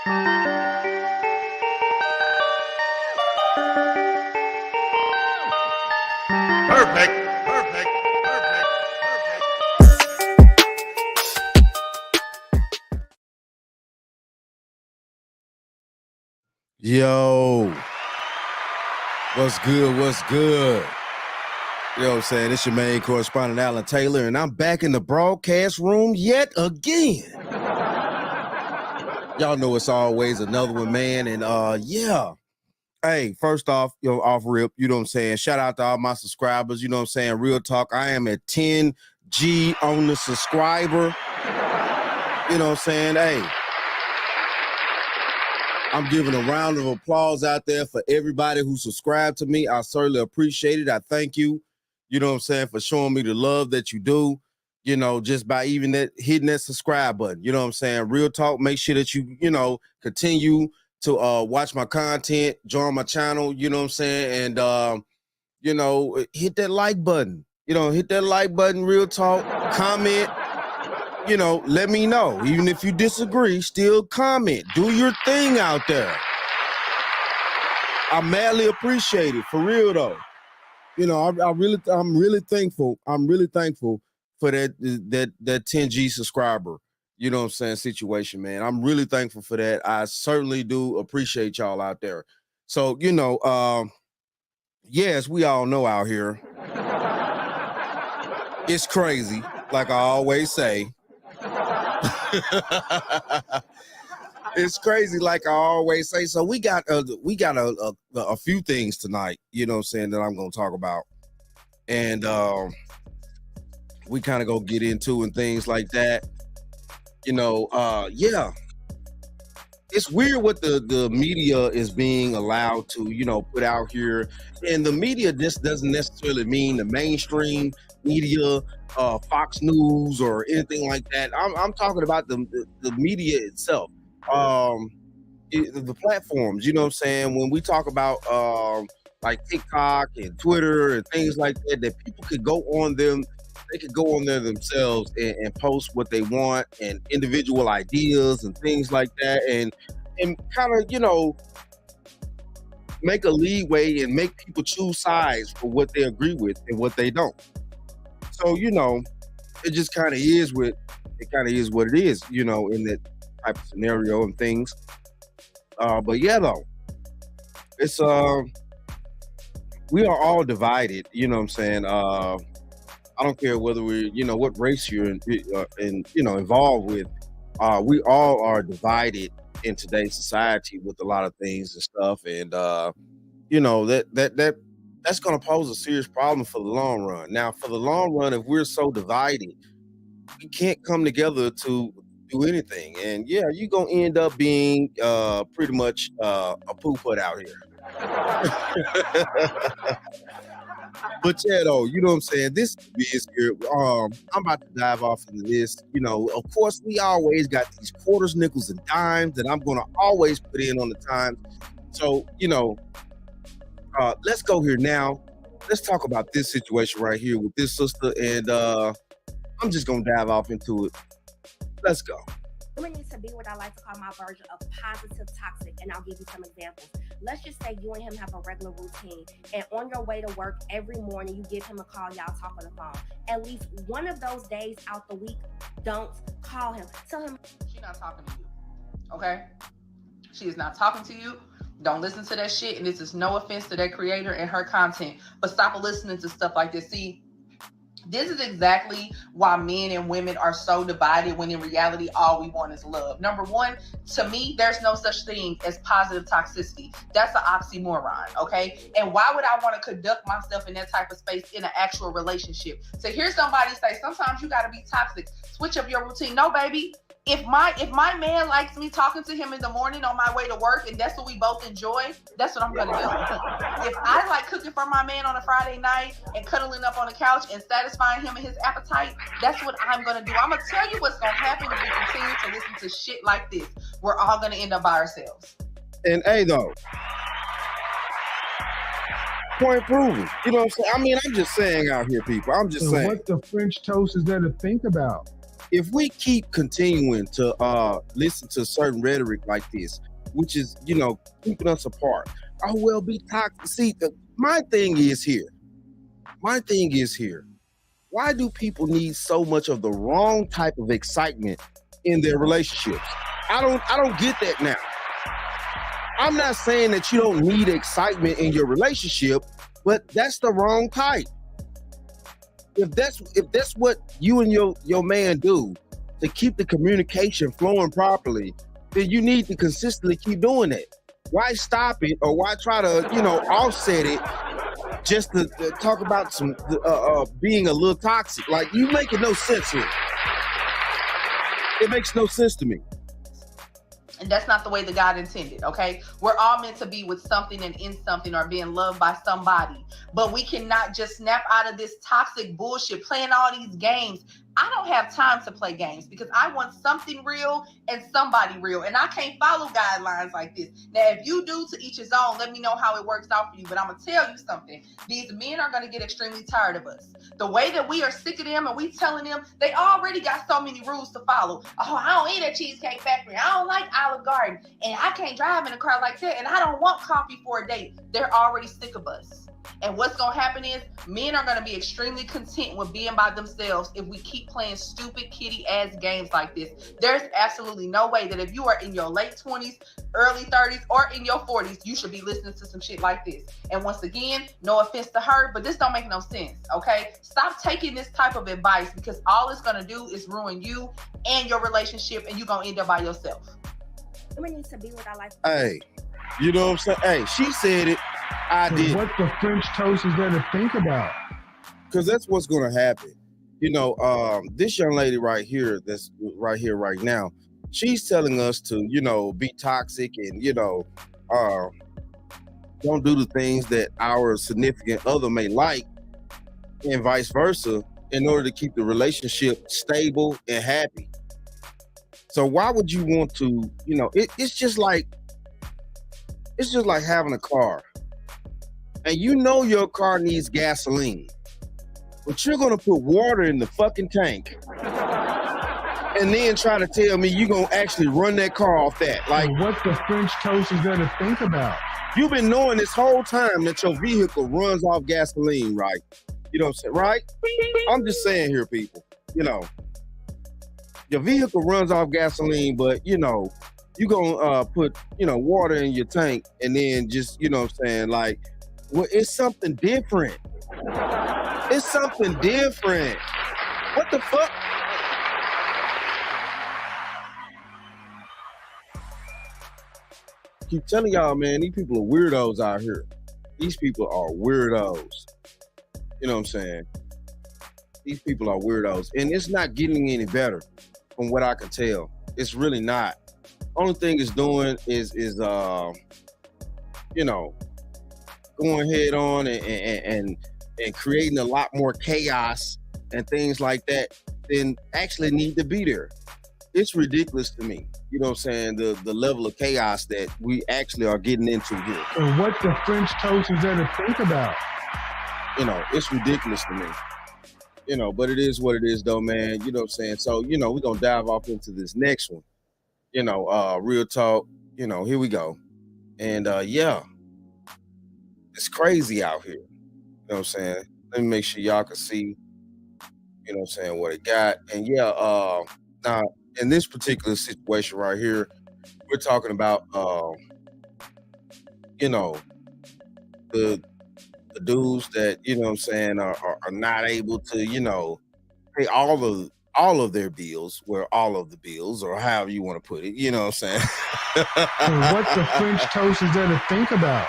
Perfect, perfect, perfect, perfect. Yo, what's good? What's good? You know what I'm saying? It's your main correspondent, Alan Taylor, and I'm back in the broadcast room yet again. Y'all know it's always another one, man. And yeah. Hey, first off, off rip, you know what I'm saying? Shout out to all my subscribers, you know what I'm saying? Real talk, I am at 10G on the subscriber. You know what I'm saying? Hey, I'm giving a round of applause out there for everybody who subscribed to me. I certainly appreciate it. I thank you, you know what I'm saying, for showing me the love that you do, you know, just by even that hitting that subscribe button. You know what I'm saying? Real talk, make sure that you, continue to watch my content, join my channel, you know what I'm saying? And, hit that like button. Hit that like button, real talk, comment. Let me know. Even if you disagree, still comment. Do your thing out there. I madly appreciate it, for real though. I'm really thankful. I'm really thankful for that 10G subscriber, you know what I'm saying, situation, man. I'm really thankful for that. I certainly do appreciate y'all out there. So, yes, we all know out here, it's crazy, like I always say. It's crazy, like I always say. So we got a few things tonight, you know what I'm saying, that I'm gonna talk about, and we kind of go get into and things like that. Yeah, it's weird what the media is being allowed to put out here, and the media just doesn't necessarily mean the mainstream media, Fox News or anything like that. I'm talking about the media itself, the platforms. You know what I'm saying? When we talk about like TikTok and Twitter and things like that, that people could go on them. They could go on there themselves and post what they want and individual ideas and things like that, and kind of make a leeway and make people choose sides for what they agree with and what they don't. So it just kind of is what it is, in that type of scenario and things. But yeah, though, it's we are all divided. You know what I'm saying? I don't care whether we're, what race you're involved with. We all are divided in today's society with a lot of things and stuff. And, that's going to pose a serious problem for the long run. Now, for the long run, if we're so divided, we can't come together to do anything. And yeah, you're going to end up being pretty much a poo-put out here. But yeah, though, you know what I'm saying? This is here. I'm about to dive off into this. Of course, we always got these quarters, nickels, and dimes that I'm going to always put in on the time. So, let's go here now. Let's talk about this situation right here with this sister, and I'm just going to dive off into it. Let's go. Women need to be what I like to call my version of positive toxic, and I'll give you some examples. Let's just say you and him have a regular routine, and on your way to work every morning, you give him a call, y'all talk on the phone. At least one of those days out the week, don't call him. Tell him she's not talking to you, okay? She is not talking to you. Don't listen to that shit, and this is no offense to that creator and her content, but stop listening to stuff like this. See, this is exactly why men and women are so divided when in reality, all we want is love. Number one, to me, there's no such thing as positive toxicity. That's an oxymoron, okay? And why would I want to conduct myself in that type of space in an actual relationship? So hear somebody say, sometimes you got to be toxic. Switch up your routine. No, baby. If my man likes me talking to him in the morning on my way to work and that's what we both enjoy, that's what I'm going to do. If I like cooking for my man on a Friday night and cuddling up on the couch and satisfying him and his appetite, that's what I'm going to do. I'm going to tell you what's going to happen if we continue to listen to shit like this. We're all going to end up by ourselves. And hey, though, point proven. You know what I'm saying? I mean, I'm just saying out here, people. I'm just saying. What the French toast is there to think about? if we keep continuing to listen to certain rhetoric like this, which is, keeping us apart, oh, well, be toxic. See, my thing is here. Why do people need so much of the wrong type of excitement in their relationships? I don't get that now. I'm not saying that you don't need excitement in your relationship, but that's the wrong type. If that's what you and your man do to keep the communication flowing properly, then you need to consistently keep doing it. Why stop it, or why try to offset it just to talk about some being a little toxic? Like, you making no sense here. It makes no sense to me. And that's not the way that God intended, okay? We're all meant to be with something and in something, or being loved by somebody. But we cannot just snap out of this toxic bullshit, playing all these games. I don't have time to play games because I want something real and somebody real. And I can't follow guidelines like this. Now, if you do, to each his own, let me know how it works out for you. But I'm going to tell you something. These men are going to get extremely tired of us. The way that we are sick of them and we telling them, they already got so many rules to follow. Oh, I don't eat at Cheesecake Factory. I don't like Olive Garden. And I can't drive in a car like that. And I don't want coffee for a date. They're already sick of us. And what's going to happen is men are going to be extremely content with being by themselves if we keep playing stupid kitty ass games like this. There's absolutely no way that if you are in your late 20s, early 30s, or in your 40s, you should be listening to some shit like this. And once again, no offense to her, but this don't make no sense, okay? Stop taking this type of advice, because all it's going to do is ruin you and your relationship, and you're going to end up by yourself. We need to be with our life. Hey, you know what I'm saying? Hey, she said it. I did. What the French toast is there to think about? Because that's what's going to happen. This young lady right here, that's right here right now, she's telling us to, be toxic and, don't do the things that our significant other may like, and vice versa, in order to keep the relationship stable and happy. So why would you want to, it's just like having a car. And your car needs gasoline, but you're gonna put water in the fucking tank and then try to tell me you're gonna actually run that car off that. Like, what the French toast is there to think about? You've been knowing this whole time that your vehicle runs off gasoline, right? You know what I'm saying, right? I'm just saying here, people, your vehicle runs off gasoline, but you're gonna put water in your tank and then just like, well, it's something different. It's something different. What the fuck? Keep telling y'all, man, these people are weirdos out here. These people are weirdos. You know what I'm saying? These people are weirdos. And it's not getting any better from what I can tell. It's really not. Only thing it's doing is going head on and creating a lot more chaos and things like that than actually need to be there. It's ridiculous to me. You know what I'm saying? The level of chaos that we actually are getting into here. And what the French toast is there to think about? It's ridiculous to me. But it is what it is though, man. You know what I'm saying? So, we're going to dive off into this next one. Real talk, here we go. And yeah. It's crazy out here. You know what I'm saying? Let me make sure y'all can see, what it got. And yeah, now in this particular situation right here, we're talking about the dudes that, are not able to, pay all of their bills, all of the bills, or however you want to put it, you know what I'm saying? And what the French toast is there to think about?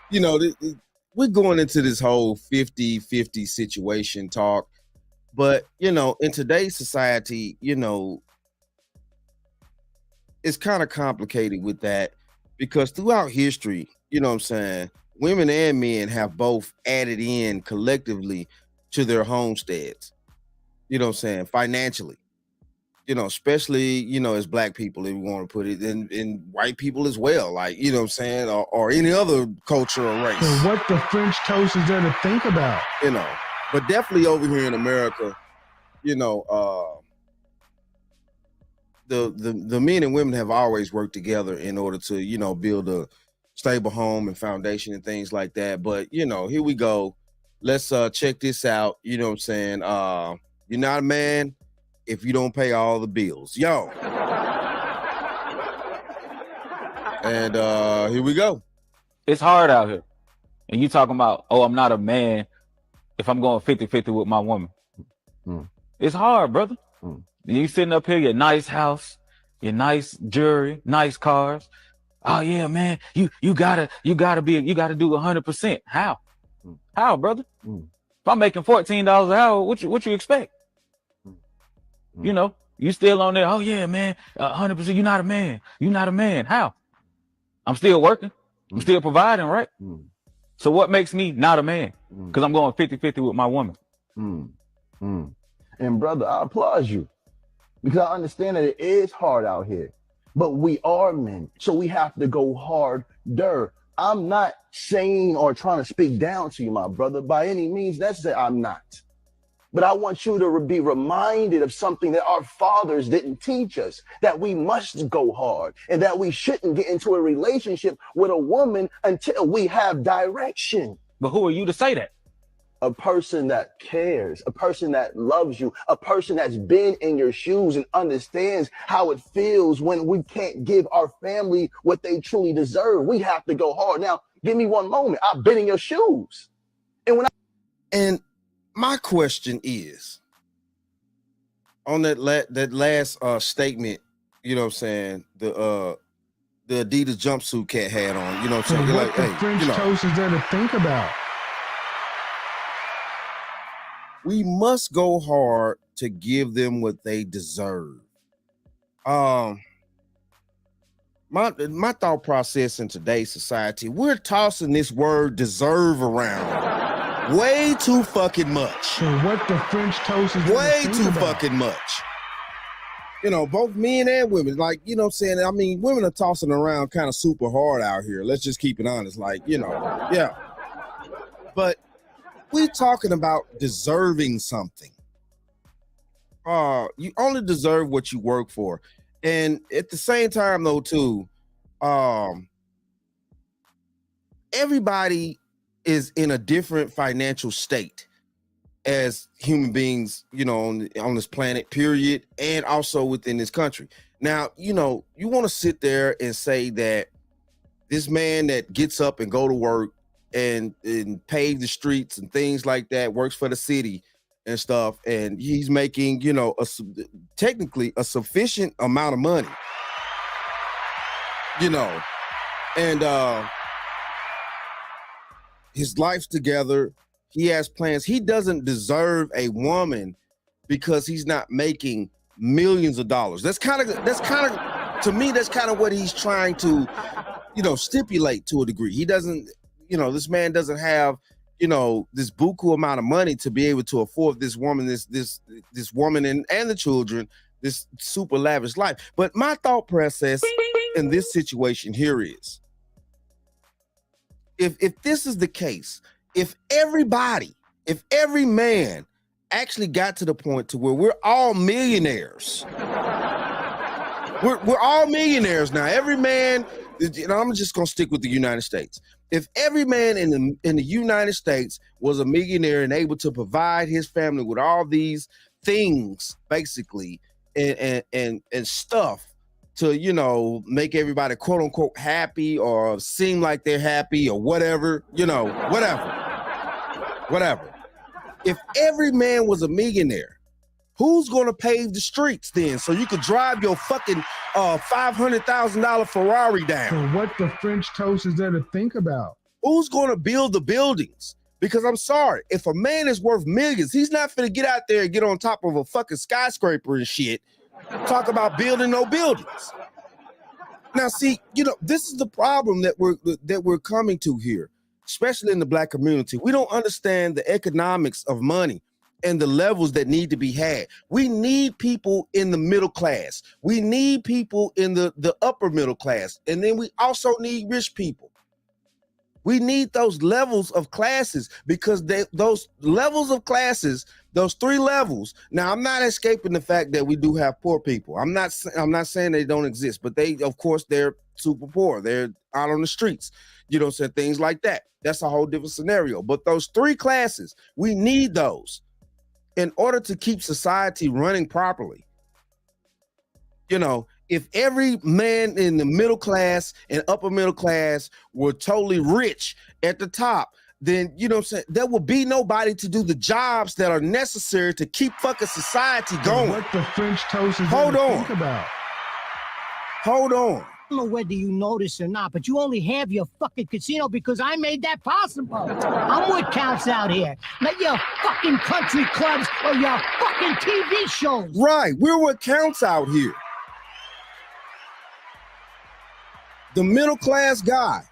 We're going into this whole 50-50 situation talk, but in today's society, it's kind of complicated with that, because throughout history, women and men have both added in collectively to their homesteads, financially. Especially, as black people, if we want to put it, and white people as well, like, or any other culture or race. And what the French toast is there to think about? But definitely over here in America, you know, the men and women have always worked together in order to, you know, build a stable home and foundation and things like that. But, you know, here we go. Let's check this out. You know what I'm saying? You're not a man if you don't pay all the bills. Yo. And here we go. It's hard out here. And you talking about, oh, I'm not a man if I'm going 50-50 with my woman. It's hard, brother. You sitting up here, your nice house, your nice jewelry, nice cars. Oh yeah, man, you gotta do 100%. How? How, brother? If I'm making $14 an hour, what you expect? You know, you still on there. Oh yeah, man, 100%. You're not a man. You're not a man. How? I'm still working. I'm still providing, right? So what makes me not a man? Because I'm going 50-50 with my woman. And brother, I applaud you. Because I understand that it is hard out here, but we are men, so we have to go harder. I'm not saying or trying to speak down to you, my brother, by any means necessary. I'm not. But I want you to be reminded of something that our fathers didn't teach us, that we must go hard and that we shouldn't get into a relationship with a woman until we have direction. But who are you to say that? A person that cares, a person that loves you, a person that's been in your shoes and understands how it feels when we can't give our family what they truly deserve. We have to go hard. Now, give me one moment. I've been in your shoes. And my question is, on that last statement, you know what I'm saying, the Adidas jumpsuit cat had on, you know what I'm saying? And You're what like, the hey, French you know, toast is there to think about? we must go hard to give them what they deserve. My thought process in today's society, we're tossing this word deserve around way too fucking much. And what the French toast is there Way to think too about? fucking much. You know, both men and women, like, you know what I'm saying? I mean, women are tossing around kind of super hard out here. Let's just keep it honest. Like, you know, yeah. But we're talking about deserving something. You only deserve what you work for. And at the same time, though, too, everybody is in a different financial state as human beings, you know, on this planet, period, and also within this country. Now, you know, you want to sit there and say that this man that gets up and go to work and pave the streets and things like that, works for the city and stuff, and he's making, you know, technically a sufficient amount of money, you know, and his life's together. He has plans. He doesn't deserve a woman because he's not making millions of dollars. That's kind of to me, that's kind of what he's trying to, you know, stipulate to a degree. He doesn't, you know, this man doesn't have, you know, this buku amount of money to be able to afford this woman, this woman and the children, this super lavish life. But my thought process in this situation here is, if this is the case, if every man actually got to the point to where we're all millionaires, we're all millionaires now. Every man, you know, I'm just gonna stick with the United States. If every man in the United States was a millionaire and able to provide his family with all these things, basically, and stuff to, you know, make everybody quote unquote happy or seem like they're happy or whatever, you know, whatever. If every man was a millionaire, who's gonna pave the streets then so you could drive your fucking $500,000 Ferrari down? And what the French toast is there to think about? Who's gonna build the buildings? Because I'm sorry, if a man is worth millions, he's not finna get out there and get on top of a fucking skyscraper and shit, talk about building no buildings. Now, see, you know, this is the problem that we're coming to here, especially in the Black community. We don't understand the economics of money and the levels that need to be had. We need people in the middle class. We need people in the upper middle class. And then we also need rich people. We need those levels of classes because those levels of classes, those 3 levels. Now, I'm not escaping the fact that we do have poor people. I'm not saying they don't exist, but they, of course, they're super poor. They're out on the streets, you know what I'm saying? Things like that. That's a whole different scenario. But those 3 classes, we need those in order to keep society running properly. You know, if every man in the middle class and upper middle class were totally rich at the top, then, you know what I'm saying, there will be nobody to do the jobs that are necessary to keep fucking society going. What the French toast is Hold on. think about? Hold on. I don't know whether you notice or not, but you only have your fucking casino because I made that possible. I'm what counts out here, not your fucking country clubs or your fucking TV shows. Right, we're what counts out here. The middle class guy.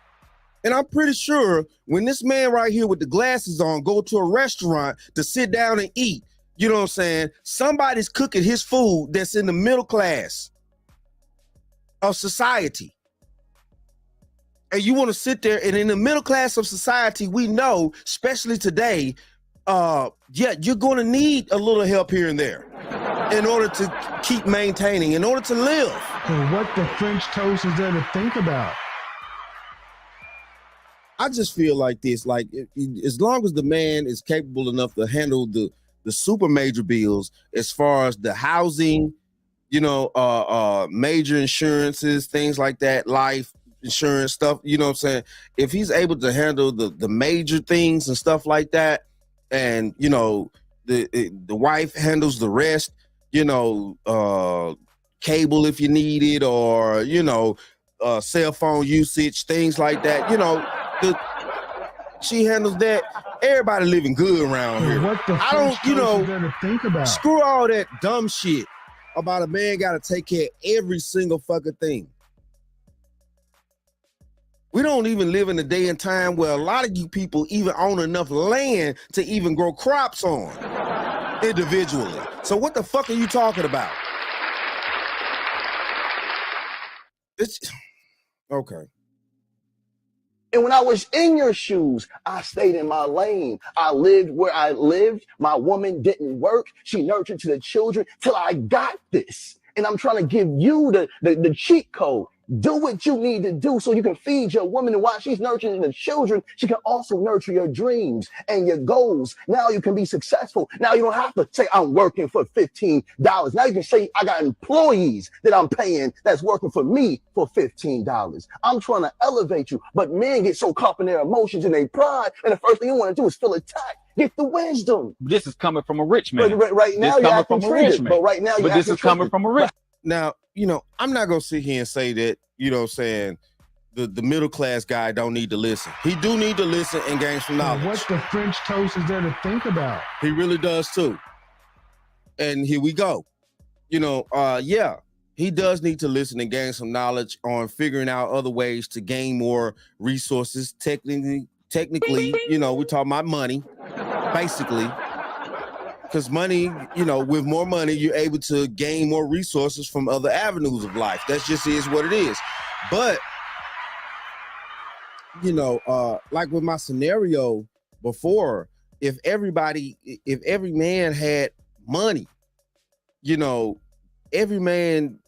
And I'm pretty sure when this man right here with the glasses on go to a restaurant to sit down and eat, you know what I'm saying? Somebody's cooking his food that's in the middle class of society. And you want to sit there, and in the middle class of society, we know, especially today, you're going to need a little help here and there in order to keep maintaining, in order to live. And what the French toast is there to think about? I just feel like this, like as long as the man is capable enough to handle the super major bills, as far as the housing, you know, major insurances, things like that, life insurance stuff, you know what I'm saying? If he's able to handle the major things and stuff like that, and, you know, the wife handles the rest, you know, cable if you need it, or, you know, cell phone usage, things like that, you know, she handles that. Everybody living good around here. What the I don't, you know, is there to think about? Screw all that dumb shit about a man got to take care of every single fucking thing. We don't even live in a day and time where a lot of you people even own enough land to even grow crops on individually. So what the fuck are you talking about? It's okay. And when I was in your shoes, I stayed in my lane. I lived where I lived. My woman didn't work. She nurtured to the children till I got this. And I'm trying to give you the cheat code. Do what you need to do so you can feed your woman, and while she's nurturing the children, she can also nurture your dreams and your goals. Now you can be successful. Now you don't have to say, I'm working for $15. Now you can say, I got employees that I'm paying that's working for me for $15. I'm trying to elevate you, but men get so caught up in their emotions and their pride, and the first thing you want to do is feel attacked. Get the wisdom. This is coming from a rich man. Right now you're acting triggered, but right now you're But this is coming from a rich. Now, you know, I'm not gonna sit here and say that, you know what I'm saying, the middle class guy don't need to listen. He do need to listen and gain some knowledge. What the French toast is there to think about? He really does too. And here we go. You know, yeah, he does need to listen and gain some knowledge on figuring out other ways to gain more resources. Technically, you know, we're talking about money, basically. Because money, you know, with more money, you're able to gain more resources from other avenues of life. That just is what it is. But, you know, like with my scenario before, if every man had money, you know, every man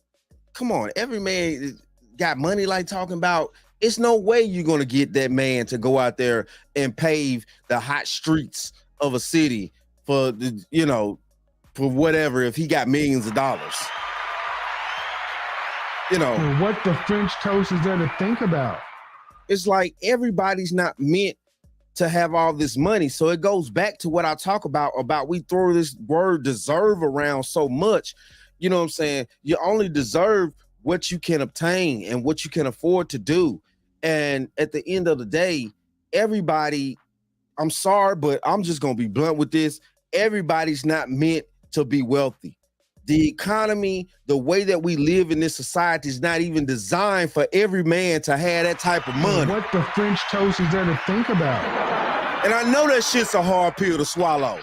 got money like talking about, it's no way you're going to get that man to go out there and pave the hot streets of a city for the, you know, for whatever, if he got millions of dollars. You know, And what the French toast is there to think about? it's like everybody's not meant to have all this money. So it goes back to what I talk about we throw this word deserve around so much. You know what I'm saying? You only deserve what you can obtain and what you can afford to do. And at the end of the day, everybody, I'm sorry, but I'm just going to be blunt with this. Everybody's not meant to be wealthy. The economy, the way that we live in this society is not even designed for every man to have that type of money. What the French toast is there to think about? And I know that shit's a hard pill to swallow.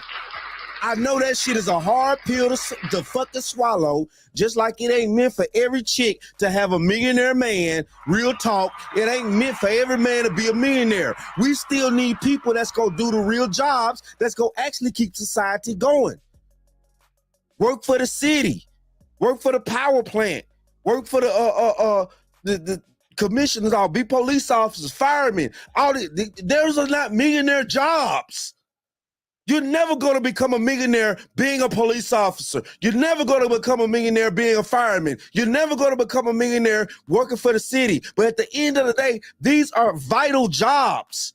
I know that shit is a hard pill to fucking swallow, just like it ain't meant for every chick to have a millionaire man. Real talk, it ain't meant for every man to be a millionaire. We still need people that's gonna do the real jobs, that's gonna actually keep society going. Work for the city, work for the power plant, work for the commissioners, all be police officers, firemen. There's not millionaire jobs. You're never going to become a millionaire being a police officer. You're never going to become a millionaire being a fireman. You're never going to become a millionaire working for the city. But at the end of the day, these are vital jobs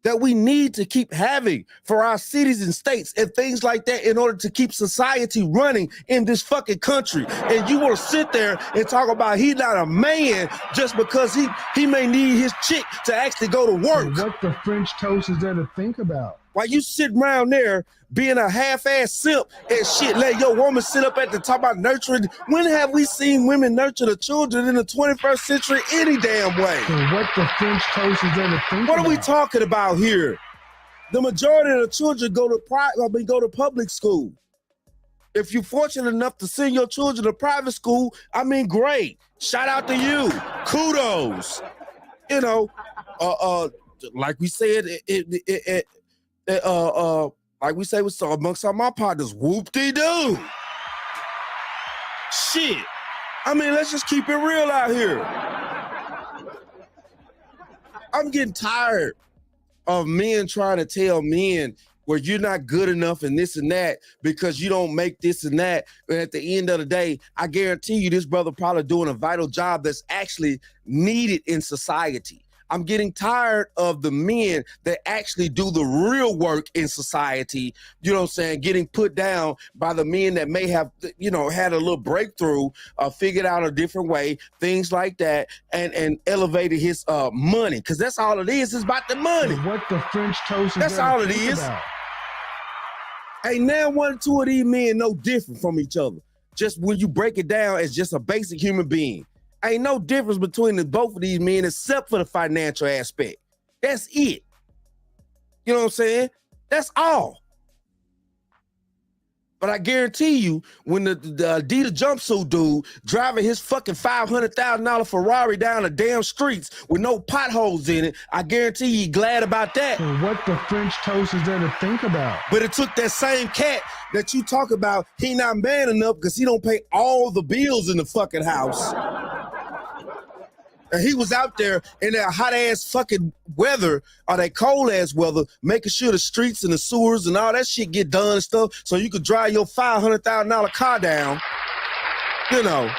that we need to keep having for our cities and states and things like that in order to keep society running in this fucking country. And you want to sit there and talk about he's not a man just because he may need his chick to actually go to work. What the French toast is there to think about? While you sitting around there being a half-ass simp and shit, let your woman sit up at the top about nurturing. When have we seen women nurture the children in the 21st century any damn way? So what the French toast is there to think What about? are we talking about here? The majority of the children go to public school. If you're fortunate enough to send your children to private school, I mean, great. Shout out to you. Kudos. You know, like we said, like we say with amongst all my partners, whoop-de-doo. Shit. I mean, let's just keep it real out here. I'm getting tired of men trying to tell men, well, you're not good enough and this and that because you don't make this and that. And at the end of the day, I guarantee you this brother probably doing a vital job that's actually needed in society. I'm getting tired of the men that actually do the real work in society, you know what I'm saying, getting put down by the men that may have, you know, had a little breakthrough, figured out a different way, things like that, and elevated his money. Because that's all it is. It's about the money. So what the French toast is That's there all to it think is. about? Ain't now one or two of these men no different from each other. Just when you break it down as just a basic human being. Ain't no difference between both of these men except for the financial aspect. That's it. You know what I'm saying? That's all. But I guarantee you, when the Adidas jumpsuit dude driving his fucking $500,000 Ferrari down the damn streets with no potholes in it, I guarantee you he glad about that. So what the French toast is there to think about? But it took that same cat that you talk about, he not man enough because he don't pay all the bills in the fucking house. And he was out there in that hot ass fucking weather or that cold ass weather, making sure the streets and the sewers and all that shit get done and stuff so you could drive your $500,000 car down. You know,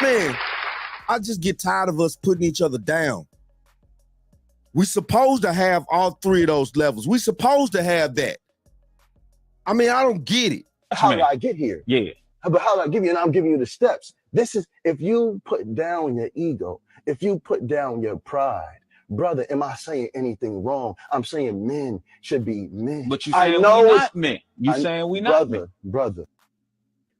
man, I just get tired of us putting each other down. We supposed to have all three of those levels. We supposed to have that. I mean, I don't get it. How did I get here? Yeah. But how did I give you? And I'm giving you the steps. This is, if you put down your ego, if you put down your pride, brother, am I saying anything wrong? I'm saying men should be men. But you saying we not men. You saying we not men. Brother,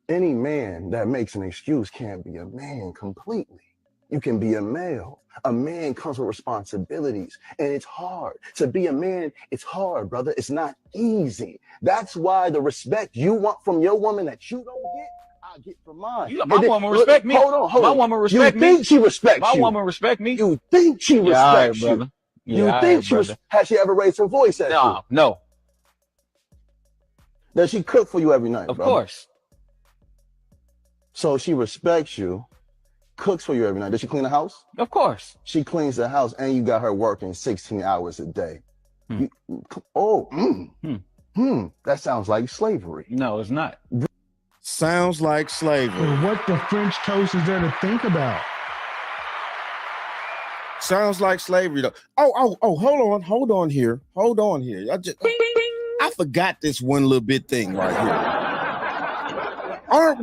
any man that makes an excuse can't be a man completely. You can be a male. A man comes with responsibilities, and it's hard. To be a man, it's hard, brother. It's not easy. That's why the respect you want from your woman that you don't get, I get from mine. My woman respect me. Hold on. My woman respect me. You think she respects you? My woman respect me. You think she respects you? Brother. You think she was? Has she ever raised her voice at you? No. Does she cook for you every night? Of brother? course. So she respects you, cooks for you every night. Does she clean the house? Of course. She cleans the house, and you got her working 16 hours a day. That sounds like slavery. No, it's not. Sounds like slavery. So what the French toast is there to think about? Sounds like slavery though. Hold on here. I forgot this one little bit thing right here. Aren't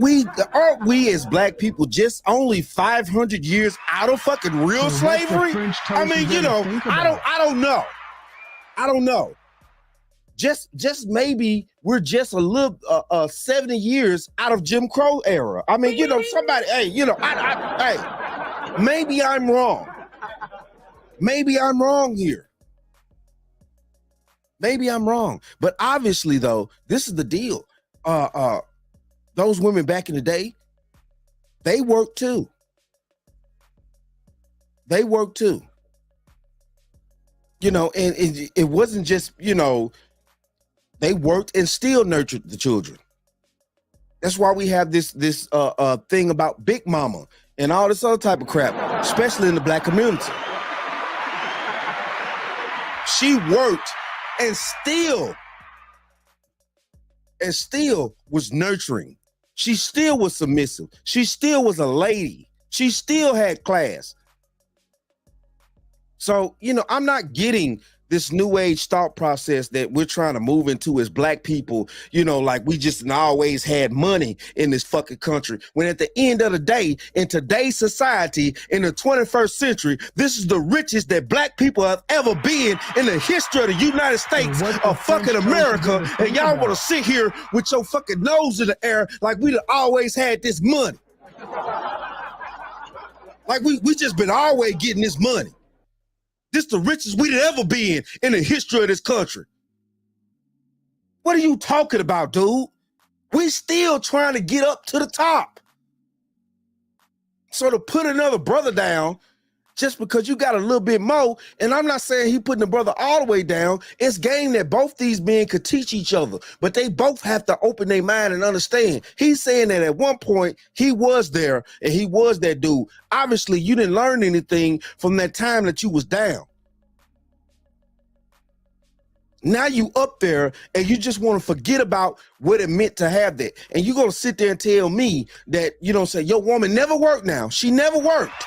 we as black people just only 500 years out of fucking real slavery? I mean, you know, I don't know. Just maybe we're just a little 70 years out of Jim Crow era. I mean, you know, somebody, hey, you know, hey, maybe I'm wrong. Maybe I'm wrong here. Maybe I'm wrong. But obviously, though, this is the deal. those women back in the day, they worked too. They worked too. You know, and it wasn't just, you know, they worked and still nurtured the children. That's why we have this thing about Big Mama and all this other type of crap, especially in the black community. She worked and still was nurturing. She still was submissive. She still was a lady. She still had class. So, you know, I'm not getting this new age thought process that we're trying to move into as black people, you know, like we just always had money in this fucking country. When at the end of the day, in today's society, in the 21st century, this is the richest that black people have ever been in the history of the United States of fucking America. And y'all want to sit here with your fucking nose in the air like we'd always had this money. Like we just been always getting this money. This the richest we'd ever been in the history of this country. What are you talking about, dude? We still trying to get up to the top. So to put another brother down just because you got a little bit more, and I'm not saying he putting the brother all the way down, it's game that both these men could teach each other, but they both have to open their mind and understand. He's saying that at one point he was there and he was that dude. Obviously, you didn't learn anything from that time that you was down. Now you up there and you just want to forget about what it meant to have that. And you're going to sit there and tell me that, you know, say your woman never worked now. She never worked.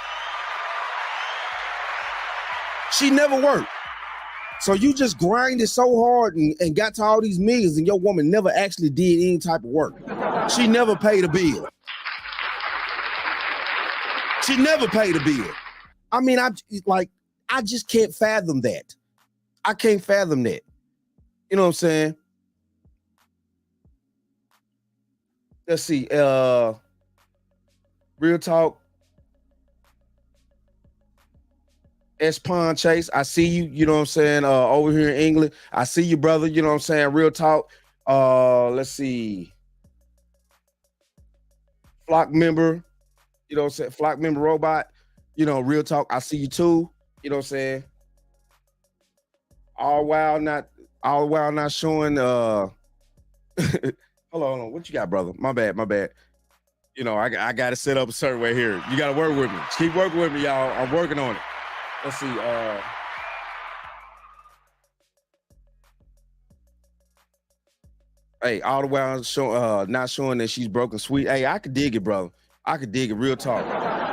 She never worked. So you just grinded so hard and got to all these millions and your woman never actually did any type of work. She never paid a bill. She never paid a bill. I mean, I just can't fathom that. I can't fathom that. You know what I'm saying? Let's see. Real talk. S-Pon Chase, I see you, you know what I'm saying, over here in England. I see you, brother, you know what I'm saying, real talk. Let's see. Flock member, you know what I'm saying, Flock member robot, you know, real talk, I see you too, you know what I'm saying. All while not showing, hold on, what you got, brother? My bad. You know, I got to set up a certain way here. You got to work with me. Just keep working with me, y'all. I'm working on it. Let's see. Hey, all the while not showing that she's broken sweet. Hey, I could dig it, brother. I could dig it. Real talk.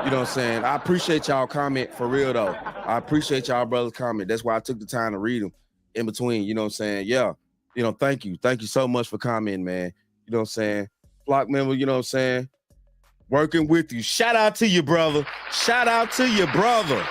You know what I'm saying? I appreciate y'all comment for real though. I appreciate y'all brothers' comment. That's why I took the time to read them in between. You know what I'm saying? Yeah. You know, thank you. Thank you so much for commenting, man. You know what I'm saying? Flock member, you know what I'm saying? Working with you. Shout out to you, brother. Shout out to you, brother.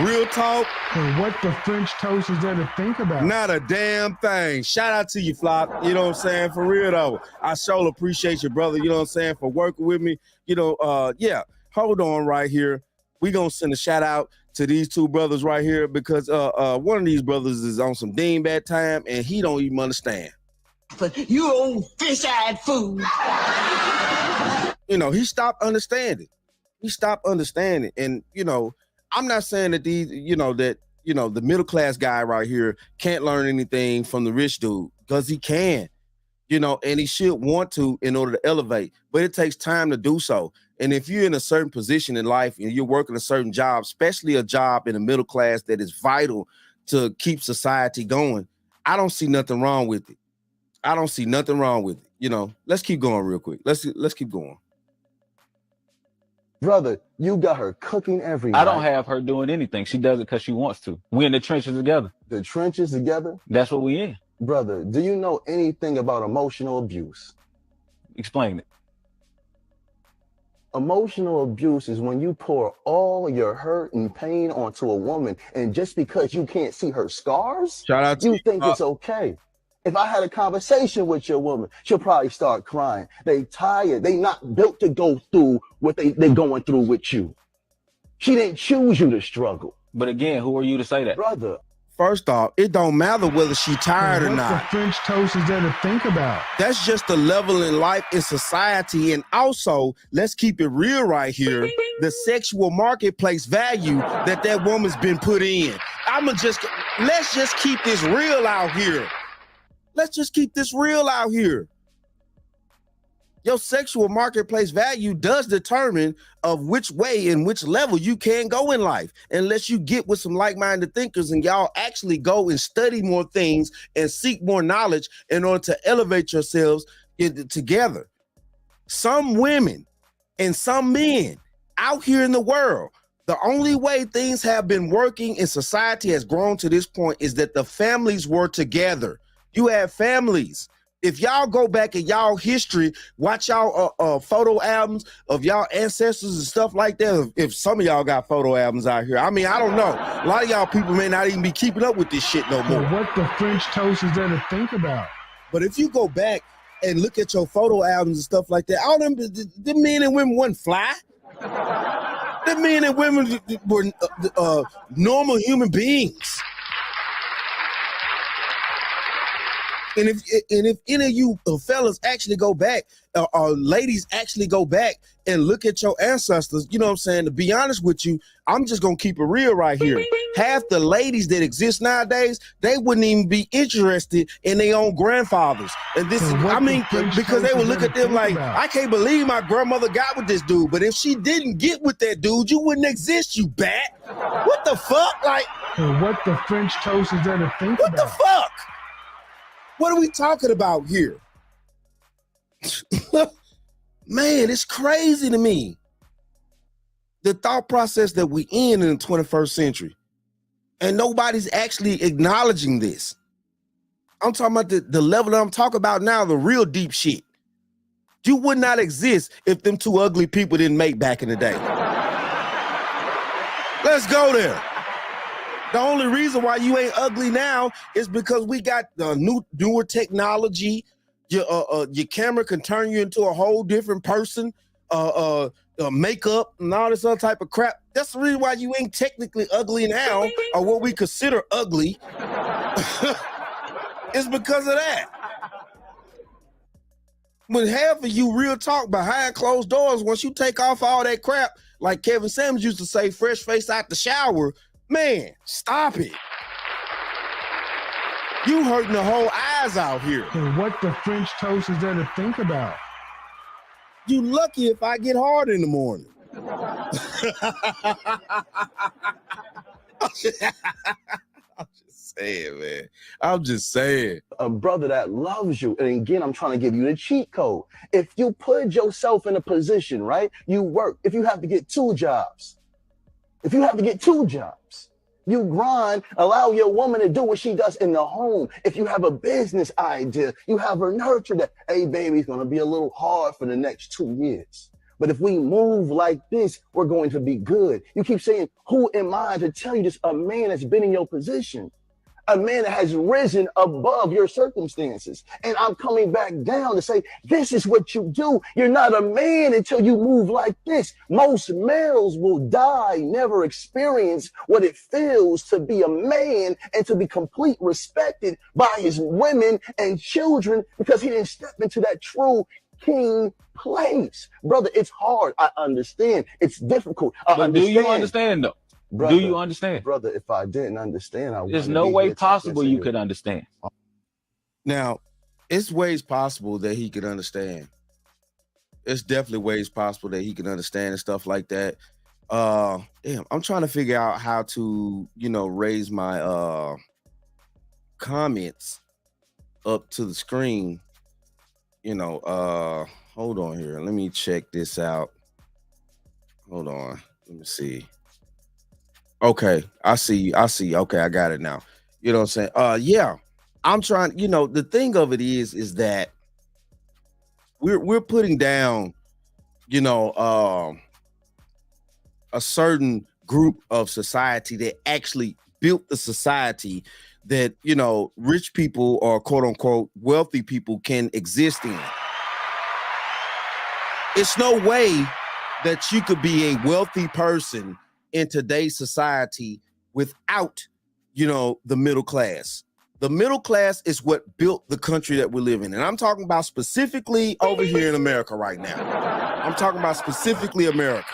Real talk. And what the French toast is there to think about? Not a damn thing. Shout out to you, Flock. You know what I'm saying? For real though. I sure appreciate you, brother. You know what I'm saying? For working with me. You know, yeah. Hold on right here. We gonna send a shout out to these two brothers right here because one of these brothers is on some dingbat time and he don't even understand. But you old fish-eyed fool. You know, he stopped understanding. He stopped understanding. And, you know, I'm not saying that the middle class guy right here can't learn anything from the rich dude because he can, you know, and he should want to in order to elevate, but it takes time to do so. And if you're in a certain position in life and you're working a certain job, especially a job in the middle class that is vital to keep society going, I don't see nothing wrong with it. I don't see nothing wrong with it. You know, let's keep going real quick. Let's keep going. Brother, you got her cooking every night. I don't have her doing anything. She does it because she wants to. We in the trenches together. The trenches together? That's what we in. Brother, do you know anything about emotional abuse? Explain it. Emotional abuse is when you pour all your hurt and pain onto a woman, and just because you can't see her scars, Shout out to you think it's okay. If I had a conversation with your woman, she'll probably start crying. They tired. They not built to go through what they going through with you. She didn't choose you to struggle. But again, who are you to say that? Brother. First off, it don't matter whether she tired or What the not. French toast is there to think about? That's just the level in life in society. And also, let's keep it real right here. The sexual marketplace value that woman's been put in. Let's just keep this real out here. Let's just keep this real out here. Your sexual marketplace value does determine of which way and which level you can go in life, unless you get with some like-minded thinkers and y'all actually go and study more things and seek more knowledge in order to elevate yourselves together. Some women and some men out here in the world, the only way things have been working in society has grown to this point is that the families were together. You have families. If y'all go back in y'all history, watch y'all photo albums of y'all ancestors and stuff like that. If some of y'all got photo albums out here, I mean, I don't know. A lot of y'all people may not even be keeping up with this shit no more. What the French toast is there to think about? But if you go back and look at your photo albums and stuff like that, all them men and women wasn't fly. The men and women were normal human beings. And if any of you fellas actually go back, or ladies actually go back and look at your ancestors, you know what I'm saying? To be honest with you, I'm just gonna keep it real right here. Half the ladies that exist nowadays, they wouldn't even be interested in their own grandfathers. And this is, I mean, because they would look at them like, I can't believe my grandmother got with this dude. But if she didn't get with that dude, you wouldn't exist, you bat. What the fuck? Like, what the French toast is there to think what about? the fuck? What are we talking about here? Man, it's crazy to me. The thought process that we in the 21st century. And nobody's actually acknowledging this. I'm talking about the level that I'm talking about now, the real deep shit. You would not exist if them two ugly people didn't make back in the day. Let's go there. The only reason why you ain't ugly now is because we got the newer technology. Your camera can turn you into a whole different person. Makeup and all this other type of crap. That's the reason why you ain't technically ugly now, or what we consider ugly. It's because of that. When half of you real talk behind closed doors, once you take off all that crap, like Kevin Samuels used to say, fresh face out the shower. Man, stop it. You hurting the whole eyes out here. And what the French toast is there to think about? You lucky if I get hard in the morning. I'm just saying, man. I'm just saying. A brother that loves you, and again, I'm trying to give you the cheat code. If you put yourself in a position, right? You work. If you have to get 2 jobs, you grind, allow your woman to do what she does in the home. If you have a business idea, you have her nurture that, hey, baby, it's going to be a little hard for the next 2 years. But if we move like this, we're going to be good. You keep saying, who am I to tell you this? A man that's been in your position. A man that has risen above your circumstances. And I'm coming back down to say, this is what you do. You're not a man until you move like this. Most males will die, never experience what it feels to be a man and to be complete respected by his women and children because he didn't step into that true king place. Brother, it's hard. I understand. It's difficult. But do you understand though? Brother, do you understand? Brother, if I didn't understand, there's no way possible you could understand. Now, it's ways possible that he could understand. It's definitely ways possible that he can understand and stuff like that. Damn, I'm trying to figure out how to, raise my comments up to the screen. Hold on here. Let me check this out. Hold on. Let me see. Okay, I see. Okay, I got it now. You know what I'm saying? Yeah, I'm trying. The thing of it is that we're putting down, a certain group of society that actually built the society that rich people or quote unquote wealthy people can exist in. It's no way that you could be a wealthy person in today's society without you know, the middle class. The middle class is what built the country that we live in. And I'm talking about specifically over here in America right now. I'm talking about specifically America.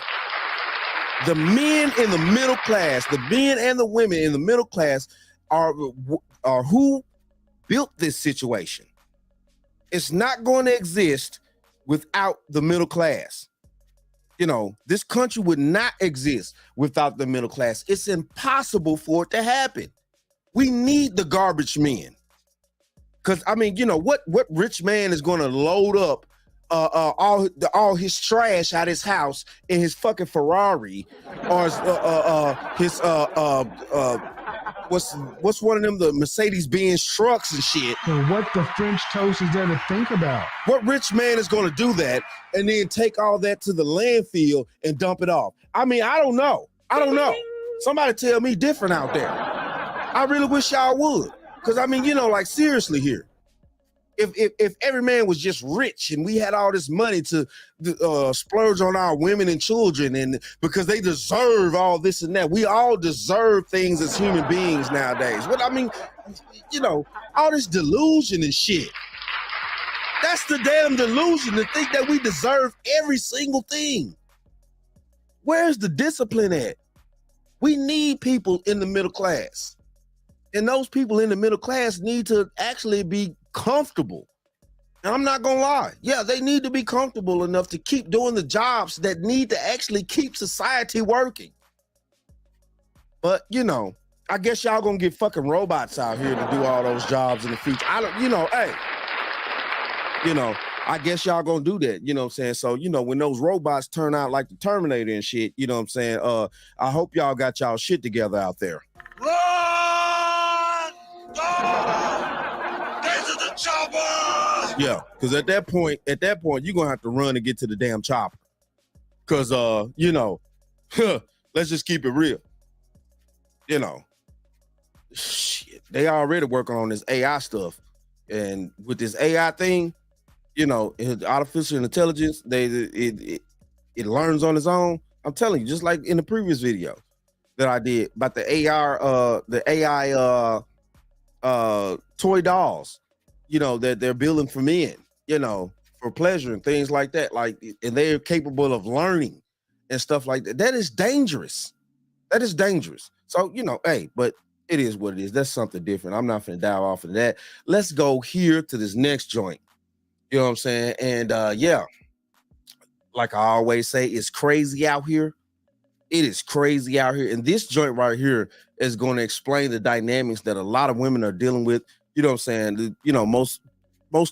The men in the middle class, the men and the women in the middle class are who built this situation. It's not going to exist without the middle class. You know, this country would not exist without the middle class. It's impossible for it to happen. We need the garbage men. Because, I mean, you know, what rich man is going to load up all his trash out his house in his fucking Ferrari or his what's one of them, the Mercedes-Benz trucks and shit. So what the French toast is there to think about? What rich man is going to do that and then take all that to the landfill and dump it off? I mean, I don't know. Somebody tell me different out there. I really wish y'all would. Because, I mean, you know, like, seriously here. If every man was just rich and we had all this money to splurge on our women and children, and because they deserve all this and that, we all deserve things as human beings nowadays. What I mean, you know, all this delusion and shit. That's the damn delusion to think that we deserve every single thing. Where's the discipline at? We need people in the middle class. And those people in the middle class need to actually be comfortable. And I'm not gonna lie. Yeah, they need to be comfortable enough to keep doing the jobs that need to actually keep society working. But, you know, I guess y'all gonna get fucking robots out here to do all those jobs in the future. I don't, you know, hey, you know, I guess y'all gonna do that, you know what I'm saying? So, you know, when those robots turn out like the Terminator and shit, you know what I'm saying? I hope y'all got y'all shit together out there. Run! Go! Get to the chopper! Yeah, because at that point, you're gonna have to run and get to the damn chopper. Cause you know, let's just keep it real. You know, shit, they already working on this AI stuff. And with this AI thing, you know, artificial intelligence, it learns on its own. I'm telling you, just like in the previous video that I did about the AI toy dolls, you know, that they're building for men, you know, for pleasure and things like that. Like, and they're capable of learning and stuff like that. That is dangerous. That is dangerous. So, you know, hey, but it is what it is. That's something different. I'm not finna dive off of that. Let's go here to this next joint. You know what I'm saying? And yeah, like I always say, it's crazy out here. It is crazy out here. And this joint right here is going to explain the dynamics that a lot of women are dealing with. You know what I'm saying? You know, most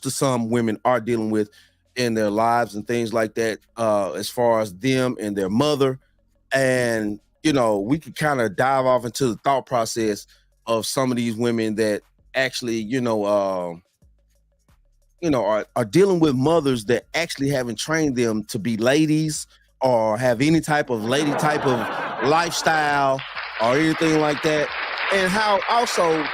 of some women are dealing with in their lives and things like that, as far as them and their mother. And, you know, we could kind of dive off into the thought process of some of these women that actually, are dealing with mothers that actually haven't trained them to be ladies or have any type of lady type of lifestyle or anything like that. And how also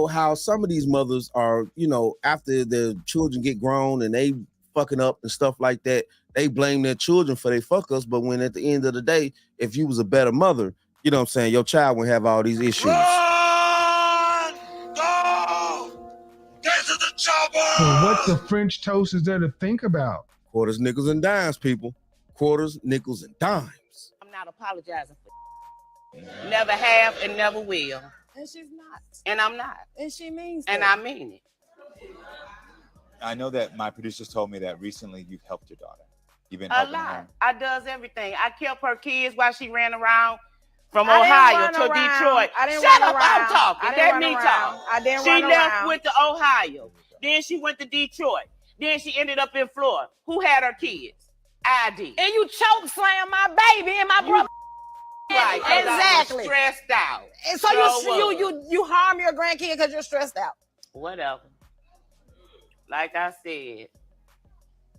how some of these mothers are, you know, after their children get grown and they fucking up and stuff like that, they blame their children for their fuck ups. But when at the end of the day, if you was a better mother, you know what I'm saying, your child would have all these issues. Run! Go! Get to the chopper! So what the French toast is there to think about? Quarters, nickels, and dimes, people. Quarters, nickels, and dimes. I'm not apologizing for it. Never have and never will. And she's not. And I'm not. And she means And that. I mean it. I know that my producers told me that recently you've helped your daughter. You've been A helping lot. her. I does everything. I kept her kids while she ran around from I didn't Ohio run to around. Detroit. I didn't Shut run up, around. I'm talking. I didn't Let run me around. talk. I didn't she run left around. went to Ohio. Then she went to Detroit. Then she ended up in Florida. Who had her kids? I did. And you choke slam my baby and my brother. Right, 'cause I was exactly. stressed out. And so you harm your grandkid because you're stressed out. Whatever. Like I said,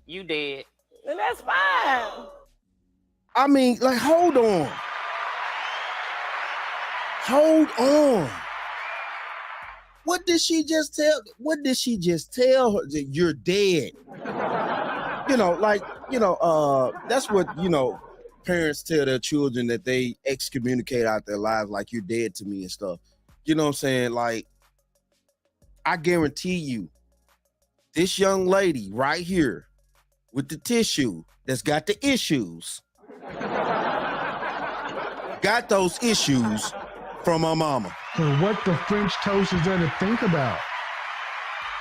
you dead. And that's fine. I mean, like, hold on. Hold on. What did she just tell? What did she just tell her? That you're dead. You know, like, that's what, parents tell their children that they excommunicate out their lives like you're dead to me and stuff. You know what I'm saying? Like, I guarantee you, this young lady right here with the tissue that's got the issues, got those issues from her mama. So what the French toast is there to think about?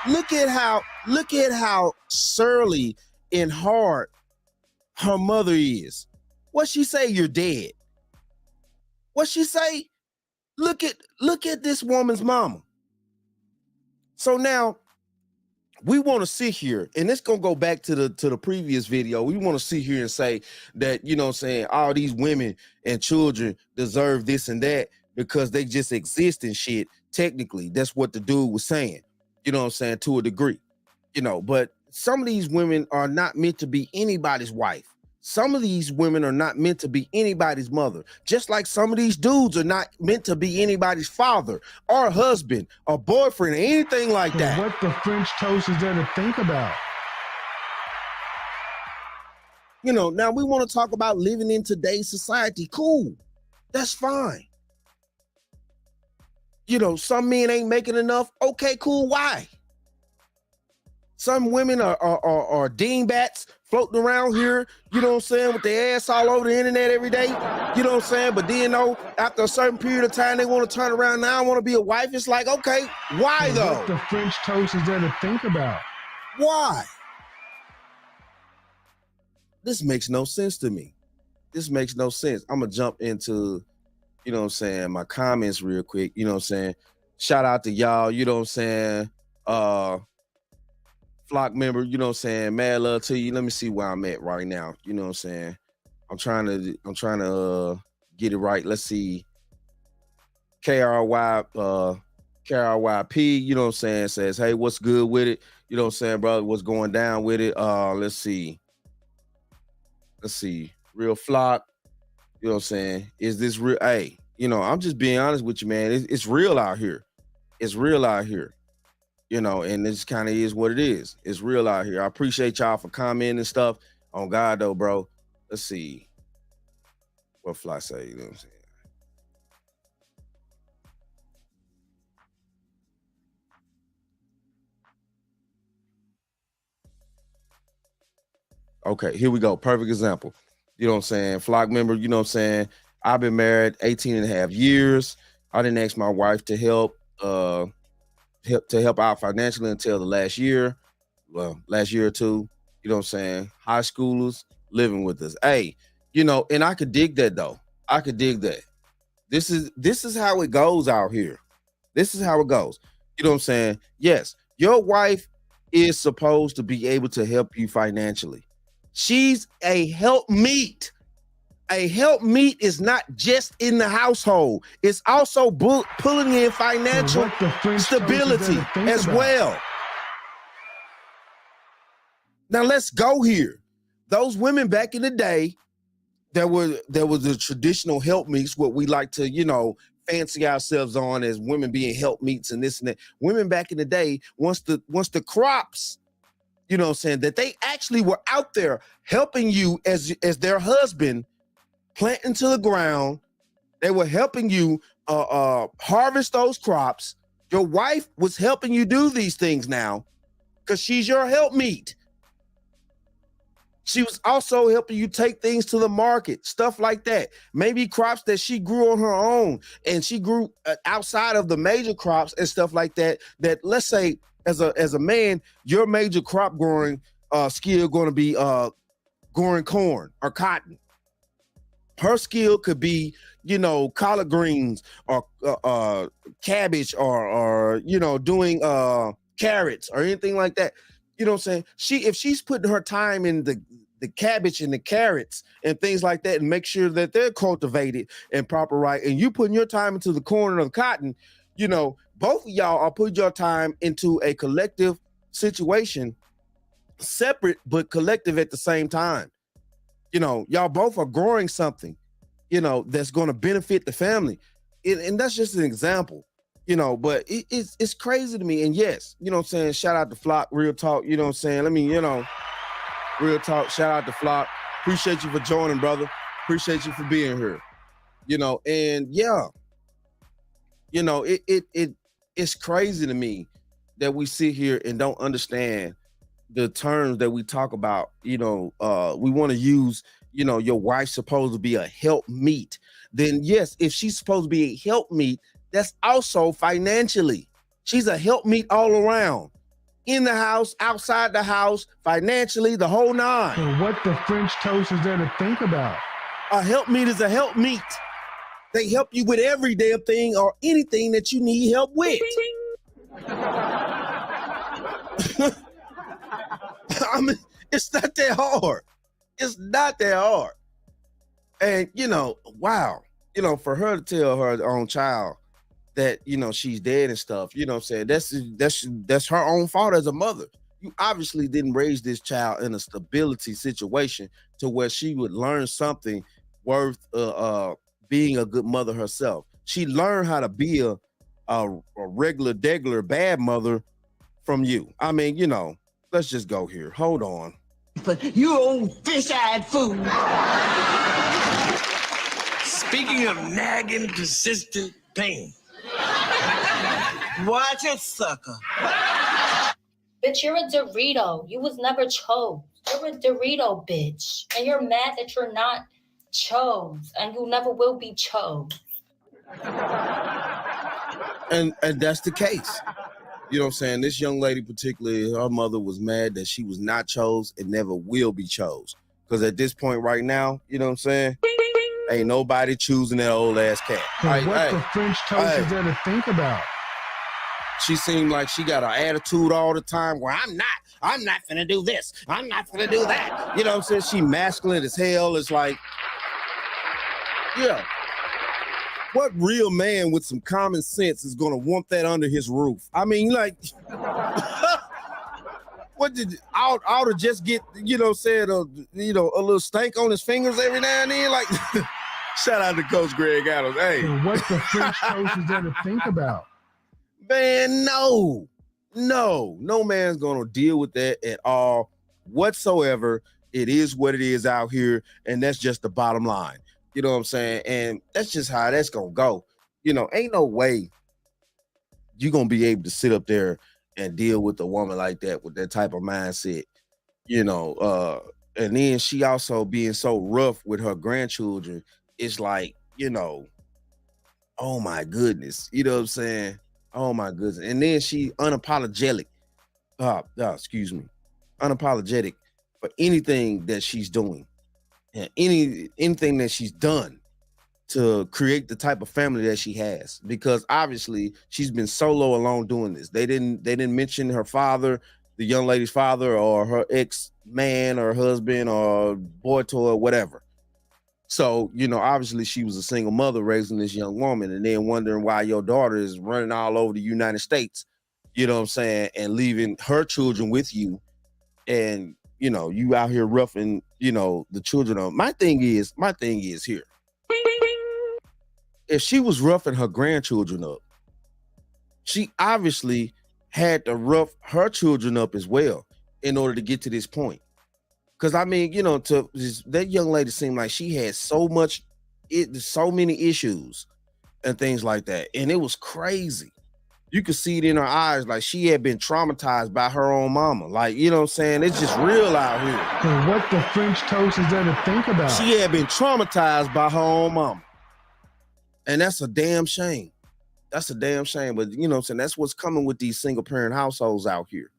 Look at how surly and hard her mother is. What she say? You're dead. What she say? Look at this woman's mama. So now we want to sit here, and it's gonna go back to the previous video. We want to sit here and say that, you know what I'm saying, all these women and children deserve this and that because they just exist and shit. Technically, that's what the dude was saying. You know what I'm saying, to a degree. You know, but some of these women are not meant to be anybody's wife. Some of these women are not meant to be anybody's mother. Just like some of these dudes are not meant to be anybody's father or husband or boyfriend or anything like So that. what the French toast is there to think about? You know, now we want to talk about living in today's society. Cool. That's fine. You know, some men ain't making enough. Okay, cool. Why? Some women are dingbats floating around here, you know what I'm saying, with their ass all over the internet every day. You know what I'm saying? But then, after a certain period of time, they want to turn around. Now I want to be a wife. It's like, okay, why So though? what the French toast is there to think about? Why? This makes no sense to me. This makes no sense. I'm going to jump into, you know what I'm saying, my comments real quick. You know what I'm saying? Shout out to y'all, you know what I'm saying? Flock member, you know what I'm saying? Mad love to you. Let me see where I'm at right now. You know what I'm saying? I'm trying to get it right. Let's see. KRYP, you know what I'm saying, says, hey, what's good with it? You know what I'm saying, brother? What's going down with it? Let's see. Real Flock, you know what I'm saying? Is this real? Hey, you know, I'm just being honest with you, man. It's real out here. It's real out here. You know, and this kind of is what it is. It's real out here. I appreciate y'all for commenting and stuff. On God, though, bro. Let's see what Fly say. You know what I'm saying? Okay, here we go. Perfect example. You know what I'm saying? Flock member, you know what I'm saying? I've been married 18 and a half years. I didn't ask my wife to help out financially until the last year or two. You know what I'm saying? High schoolers living with us. Hey, you know, and I could dig that though. I could dig that. This is how it goes out here. This is how it goes. You know what I'm saying? Yes, your wife is supposed to be able to help you financially. She's a helpmeet. A helpmeet is not just in the household. It's also pulling in financial stability as well. Now let's go here. Those women back in the day, there was the traditional helpmeets, what we like to, you know, fancy ourselves on as women being helpmeets and this and that. Women back in the day, once the crops, you know what I'm saying, that they actually were out there helping you as their husband, planting to the ground. They were helping you harvest those crops. Your wife was helping you do these things now because she's your helpmeet. She was also helping you take things to the market, stuff like that. Maybe crops that she grew on her own and she grew outside of the major crops and stuff like that. That, let's say, as a man, your major crop growing skill going to be growing corn or cotton. Her skill could be, you know, collard greens or cabbage or you know, doing carrots or anything like that. You know what I'm saying? If she's putting her time in the cabbage and the carrots and things like that and make sure that they're cultivated and proper right, and you putting your time into the corn or the cotton, you know, both of y'all are putting your time into a collective situation, separate but collective at the same time. You know, y'all both are growing something, you know, that's going to benefit the family. And that's just an example. You know, but it's crazy to me. And yes, you know what I'm saying? Shout out to Flock, real talk, you know what I'm saying? I mean, you know, real talk, shout out to Flock. Appreciate you for joining, brother. Appreciate you for being here. You know, and yeah, you know, it's crazy to me that we sit here and don't understand the terms that we talk about. You know, we want to use, you know, your wife's supposed to be a helpmeet. Then yes, if she's supposed to be a helpmeet, that's also financially. She's a helpmeet all around. In the house, outside the house, financially, the whole nine. So what the French toast is there to think about? A helpmeet is a helpmeet. They help you with every damn thing or anything that you need help with. I mean, it's not that hard. It's not that hard. And, you know, wow. You know, for her to tell her own child that, you know, she's dead and stuff, you know what I'm saying? That's her own fault as a mother. You obviously didn't raise this child in a stability situation to where she would learn something worth being a good mother herself. She learned how to be a regular, degular bad mother from you. I mean, you know, let's just go here. Hold on. But you old fish-eyed fool. Speaking of nagging, persistent pain. Watch it, sucker. Bitch, you're a Dorito. You was never chose. You're a Dorito, bitch. And you're mad that you're not chose. And you never will be chose. And that's the case. You know what I'm saying? This young lady particularly, her mother was mad that she was not chose and never will be chose. Because at this point right now, you know what I'm saying? Ain't nobody choosing that old ass cat. So what the French toast is there to think about? She seemed like she got an attitude all the time where I'm not finna do this. I'm not finna do that. You know what I'm saying? She masculine as hell. It's like, yeah. What real man with some common sense is gonna want that under his roof? I mean, like, what did ought to just get, you know, said a little stank on his fingers every now and then? Like, shout out to Coach Greg Adams. Hey, so what the French toast is there to think about? Man, no man's gonna deal with that at all whatsoever. It is what it is out here, and that's just the bottom line. You know what I'm saying? And that's just how that's gonna go. You know, ain't no way you're gonna be able to sit up there and deal with a woman like that with that type of mindset. You know, and then she also being so rough with her grandchildren. It's like, you know, oh my goodness. You know what I'm saying? Oh my goodness. And then she unapologetic. Unapologetic for anything that she's doing. And anything that she's done to create the type of family that she has, because obviously she's been solo alone doing this. They didn't mention her father, the young lady's father, or her ex-man or husband or boy toy or whatever. So, you know, obviously she was a single mother raising this young woman, and then wondering why your daughter is running all over the United States, you know what I'm saying, and leaving her children with you. And, you know, you out here roughing, you know, the children on. My thing is here. If she was roughing her grandchildren up, she obviously had to rough her children up as well in order to get to this point. Because, I mean, you know, that young lady seemed like she had so many issues and things like that. And it was crazy. You could see it in her eyes, like she had been traumatized by her own mama. Like, you know what I'm saying? It's just real out here. So what the French toast is there to think about? She had been traumatized by her own mama. And that's a damn shame. That's a damn shame. But, you know what I'm saying? That's what's coming with these single parent households out here.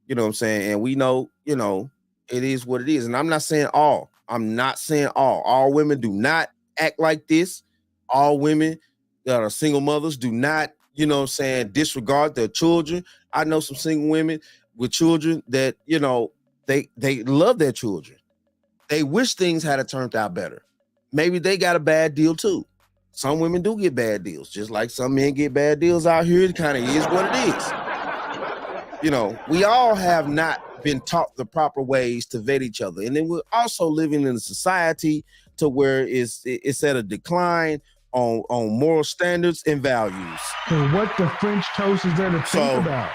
You know what I'm saying? And we know, you know, it is what it is. And I'm not saying all. All women do not act like this. All women that are single mothers do not, you know what I'm saying, disregard their children. I know some single women with children that, you know, they love their children. They wish things had turned out better. Maybe they got a bad deal too. Some women do get bad deals, just like some men get bad deals out here. It kind of is what it is. You know, we all have not been taught the proper ways to vet each other. And then we're also living in a society to where it's at a decline on moral standards and values. So what the French toast is there to think about?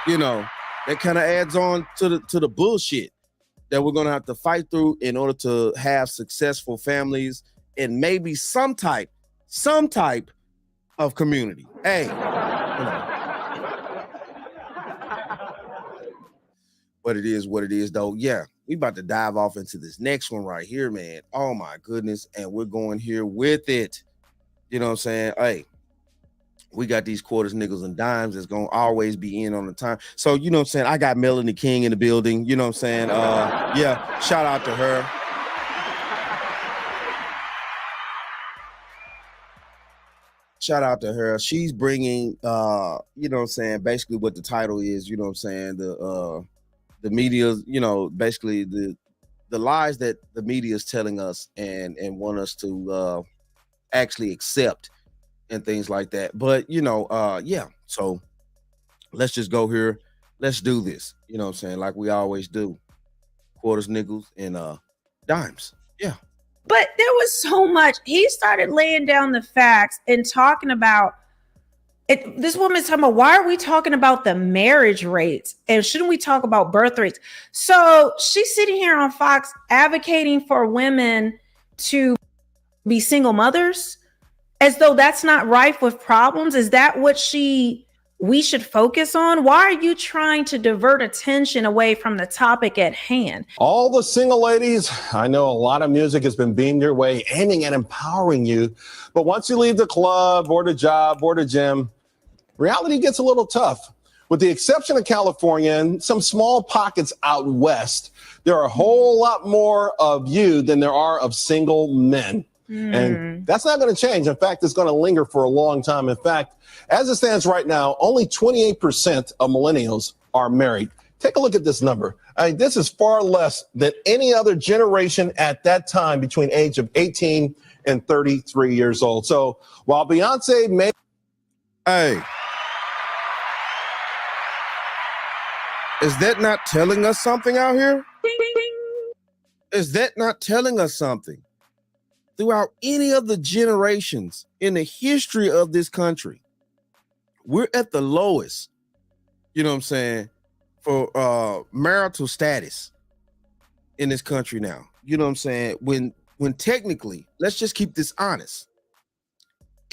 You know, that kind of adds on to the bullshit. that we're going to have to fight through in order to have successful families and maybe some type of community. Hey, you know. But it is what it is, though. Yeah, we about to dive off into this next one right here, man. Oh my goodness, and we're going here with it. You know what I'm saying? Hey, we got these quarters, nickels, and dimes that's gonna always be in on the time. So you know what I'm saying? I got Melanie King in the building. You know what I'm saying? Yeah, shout out to her. Shout out to her. She's bringing, you know what I'm saying, basically what the title is, you know what I'm saying, the media, you know, basically the lies that the media is telling us and want us to actually accept and things like that. But, you know, yeah, so let's just go here. Let's do this, you know what I'm saying, like we always do. Quarters, nickels, and dimes. Yeah. But there was so much. He started laying down the facts and talking about it. This woman's talking about, why are we talking about the marriage rates? And shouldn't we talk about birth rates? So she's sitting here on Fox advocating for women to be single mothers as though that's not rife with problems. Is that what we should focus on? Why are you trying to divert attention away from the topic at hand? All the single ladies, I know a lot of music has been beamed your way, aiming at empowering you. But once you leave the club or the job or the gym, reality gets a little tough. With the exception of California and some small pockets out west, there are a whole lot more of you than there are of single men. And that's not going to change. In fact, it's going to linger for a long time. In fact, as it stands right now, only 28% of millennials are married. Take a look at this number. I mean, this is far less than any other generation at that time between age of 18 and 33 years old. So while Beyonce may... Hey. Is that not telling us something out here? Is that not telling us something? Throughout any of the generations in the history of this country, we're at the lowest, you know what I'm saying, for marital status in this country now. You know what I'm saying? When technically, let's just keep this honest.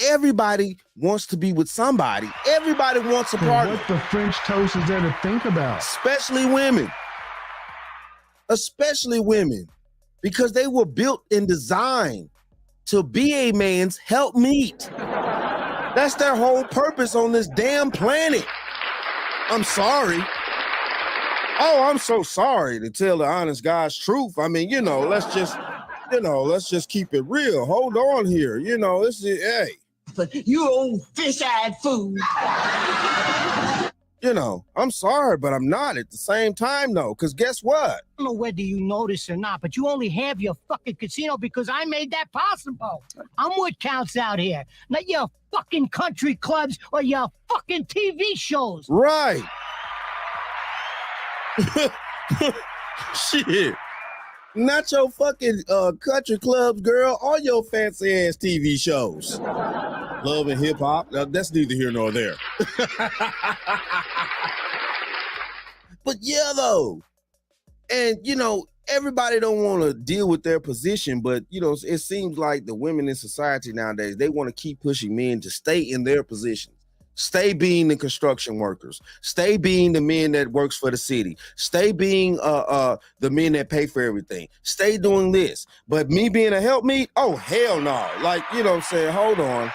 Everybody wants to be with somebody. Everybody wants a partner. What the French toast is there to think about? Especially women. Especially women. Because they were built and designed to be a man's helpmeet. That's their whole purpose on this damn planet. I'm sorry. Oh, I'm so sorry, to tell the honest God's truth. I mean, you know, let's just keep it real. Hold on here. You know, this is, hey. But you old fish-eyed fool. You know, I'm sorry, but I'm not at the same time, though, because guess what? I don't know whether you notice or not, but you only have your fucking casino because I made that possible. I'm what counts out here, not your fucking country clubs or your fucking TV shows. Right. Shit. Not your fucking country clubs, girl, or your fancy ass TV shows. Love and hip hop. That's neither here nor there. But yeah, though. And, you know, everybody don't want to deal with their position, but, you know, it seems like the women in society nowadays, they want to keep pushing men to stay in their positions. Stay being the construction workers. Stay being the men that works for the city. Stay being the men that pay for everything. Stay doing this. But me being a helpmeet, oh, hell no. Like, you know what I'm saying? Hold on.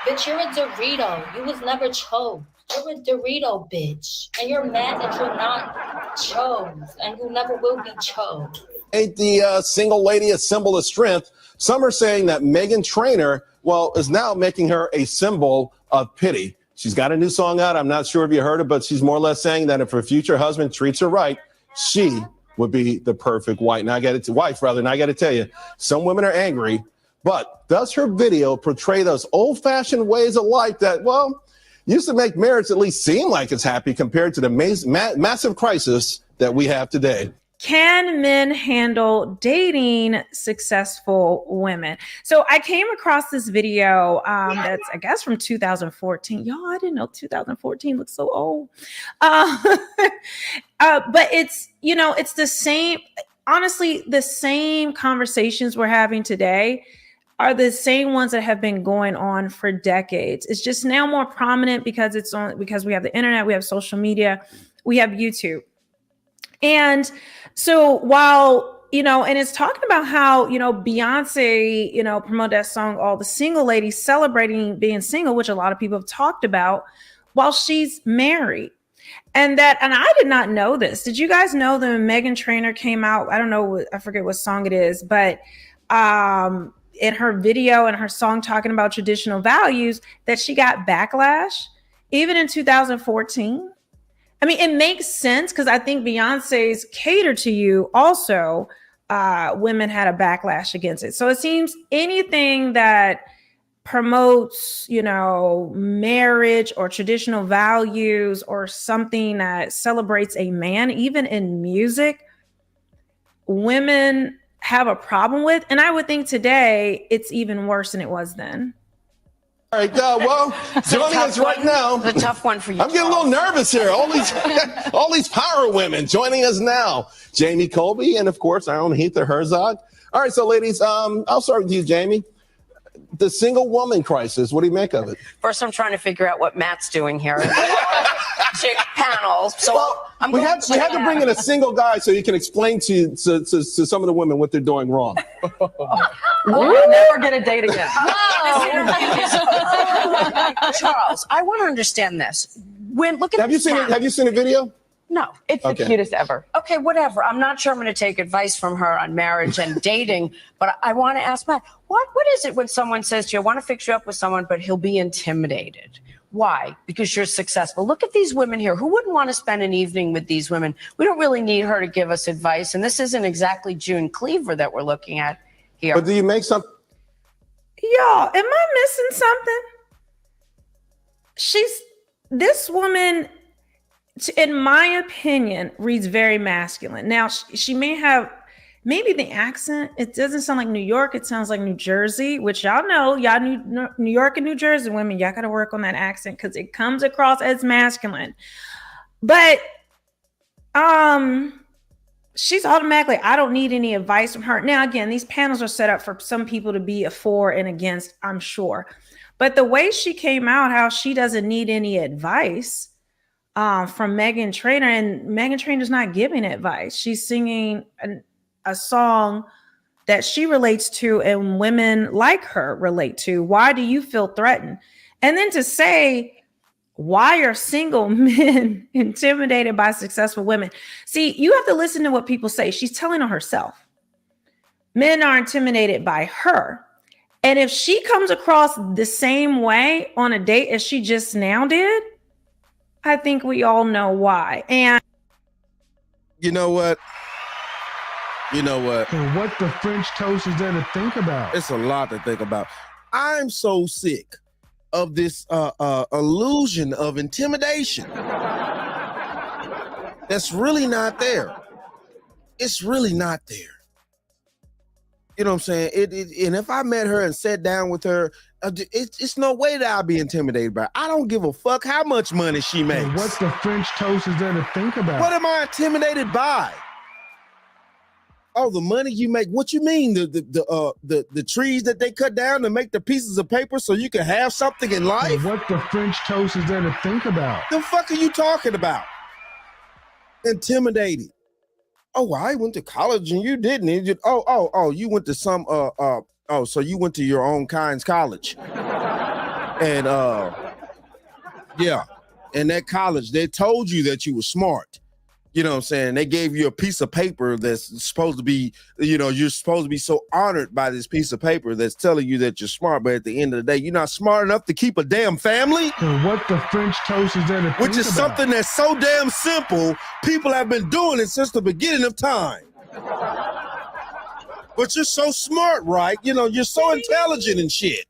Bitch, you're a Dorito. You was never chose. You're a Dorito, bitch. And you're mad that you're not chose. And you never will be chose. Ain't the single lady a symbol of strength? Some are saying that Meghan Trainor, well, is now making her a symbol of pity. She's got a new song out. I'm not sure if you heard it, but she's more or less saying that if her future husband treats her right, she would be the perfect wife. Now I got to tell you, some women are angry, but does her video portray those old-fashioned ways of life that, well, used to make marriage at least seem like it's happy compared to the massive crisis that we have today? Can men handle dating successful women? So I came across this video that's, I guess, from 2014. Y'all, I didn't know 2014 looks so old. But it's, you know, it's the same, honestly, the same conversations we're having today are the same ones that have been going on for decades. It's just now more prominent because because we have the internet, we have social media, we have YouTube. And so while, you know, and it's talking about how, you know, Beyonce, you know, promoted that song, all the single ladies celebrating being single, which a lot of people have talked about, while she's married. And I did not know this. Did you guys know that when Meghan Trainor came out? I don't know, I forget what song it is, but in her video and her song talking about traditional values, that she got backlash even in 2014. I mean, it makes sense because I think Beyonce's Cater to You also, women had a backlash against it. So it seems anything that promotes, you know, marriage or traditional values or something that celebrates a man, even in music, women have a problem with. And I would think today it's even worse than it was then. All right, well, joining us right now. The tough one for you. I'm getting a little nervous here. All these power women joining us now. Jamie Colby and, of course, our own Heather Herzog. All right, so ladies, I'll start with you, Jamie. The single woman crisis, what do you make of it? First, I'm trying to figure out what Matt's doing here. Chick panels. So well, we had to bring in a single guy so he can explain to some of the women what they're doing wrong. We'll never get a date again. Charles, I want to understand this. Have you seen a video? No. It's the cutest ever. Okay, whatever. I'm not sure I'm going to take advice from her on marriage and dating, but I want to ask Matt, what is it when someone says to you, I want to fix you up with someone, but he'll be intimidated? Why? Because you're successful. Look at these women here. Who wouldn't want to spend an evening with these women? We don't really need her to give us advice. And this isn't exactly June Cleaver that we're looking at here. But do you make some? Y'all, am I missing something? This woman, in my opinion, reads very masculine. Now, she may have, maybe the accent, it doesn't sound like New York, it sounds like New Jersey, which y'all know, New York and New Jersey women, y'all got to work on that accent because it comes across as masculine. But she's automatically, I don't need any advice from her. Now, again, these panels are set up for some people to be a for and against, I'm sure. But the way she came out, how she doesn't need any advice from Meghan Trainor, and Meghan Trainor's not giving advice. She's singing a song that she relates to and women like her relate to. Why do you feel threatened? And then to say, why are single men intimidated by successful women? See, you have to listen to what people say. She's telling on herself. Men are intimidated by her. And if she comes across the same way on a date as she just now did, I think we all know why. And you know what? And what the French toast is there to think about? It's a lot to think about. I'm so sick of this illusion of intimidation that's really not there. It's really not there. You know what I'm saying? And if I met her and sat down with her, it's no way that I'll be intimidated by her. I don't give a fuck how much money she makes. And what the French toast is there to think about? What am I intimidated by? Oh, the money you make. What you mean? The trees that they cut down to make the pieces of paper so you can have something in life? And what the French toast is there to think about? The fuck are you talking about? Intimidated. Oh, well, I went to college and you didn't. You went to some so you went to your own kind's college. And yeah. In that college, they told you that you were smart. You know what I'm saying? They gave you a piece of paper that's supposed to be, you're supposed to be so honored by this piece of paper that's telling you that you're smart. But at the end of the day, you're not smart enough to keep a damn family. And what the French toast is there to think about? Which is something that's so damn simple. People have been doing it since the beginning of time. But you're so smart, right? You're so intelligent and shit.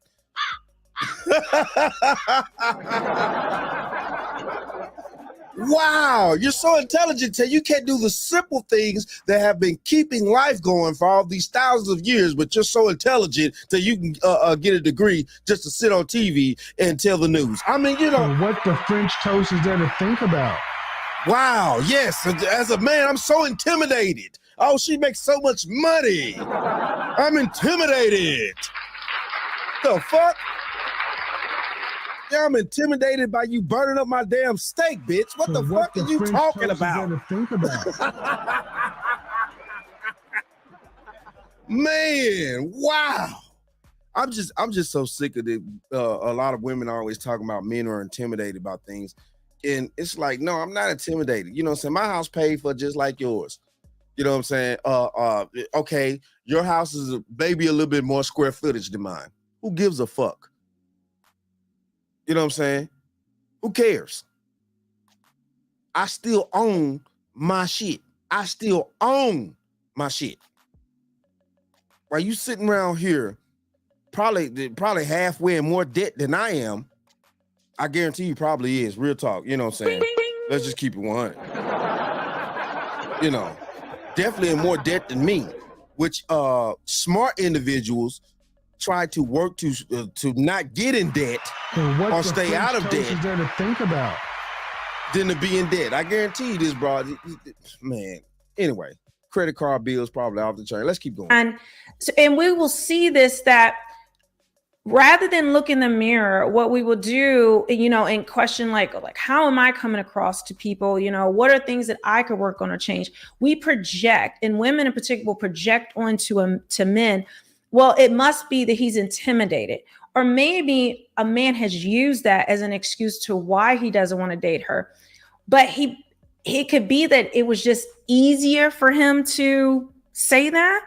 Wow, you're so intelligent till you can't do the simple things that have been keeping life going for all these thousands of years, but you're so intelligent till you can get a degree just to sit on TV and tell the news. I mean, you know. What the French toast is there to think about? Wow, yes, as a man, I'm so intimidated. Oh, she makes so much money. I'm intimidated. The fuck? Yeah, I'm intimidated by you burning up my damn steak, bitch. What the fuck are you talking about? To think about? Man, wow. I'm just so sick of it. A lot of women are always talking about men are intimidated about things. And it's like, no, I'm not intimidated. You know what I'm saying? My house paid for just like yours. You know what I'm saying? Okay, your house is maybe a little bit more square footage than mine. Who gives a fuck? You know what I'm saying? Who cares? I still own my shit. I still own my shit. While you sitting around here, probably halfway in more debt than I am, I guarantee you probably is. Real talk. You know what I'm saying? Let's just keep it 100. You know, definitely in more debt than me, which smart individuals try to work to not get in debt or stay out of debt. Is there to think about? Than to be in debt. I guarantee you this, bro. Man. Anyway, credit card bills probably off the chain. Let's keep going. And we will see this, that rather than look in the mirror, what we will do, you know, and question like how am I coming across to people? You know, what are things that I could work on or change? We project, and women in particular will project onto to men. Well, it must be that he's intimidated, or maybe a man has used that as an excuse to why he doesn't want to date her. But it could be that it was just easier for him to say that.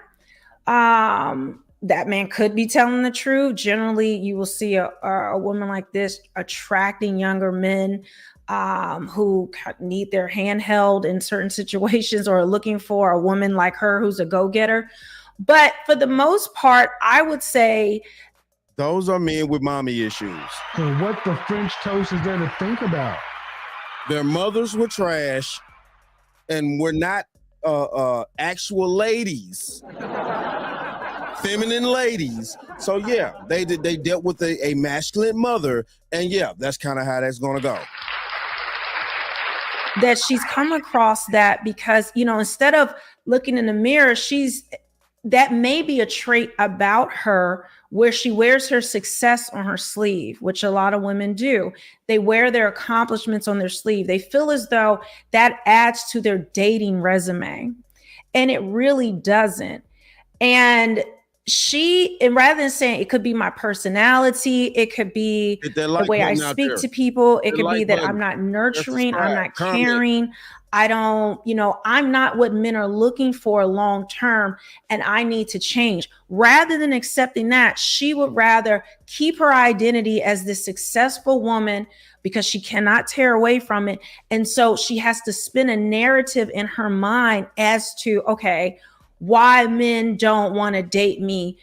That man could be telling the truth. Generally, you will see a woman like this attracting younger men who need their hand held in certain situations, or are looking for a woman like her who's a go-getter. But for the most part, I would say those are men with mommy issues. And what the French toast is there to think about? Their mothers were trash and were not actual ladies. Feminine ladies. So yeah, they dealt with a masculine mother, and yeah, that's kind of how that's gonna go. That she's come across that because, you know, instead of looking in the mirror, that may be a trait about her where she wears her success on her sleeve, which a lot of women do. They wear their accomplishments on their sleeve. They feel as though that adds to their dating resume, and it really doesn't. And rather than saying it could be my personality, it could be the way I speak to people, it could be that I'm not nurturing, I'm not caring, I don't, you know, I'm not what men are looking for long term, and I need to change. Rather than accepting that, she would rather keep her identity as this successful woman because she cannot tear away from it. And so she has to spin a narrative in her mind as to, okay, why men don't want to date me,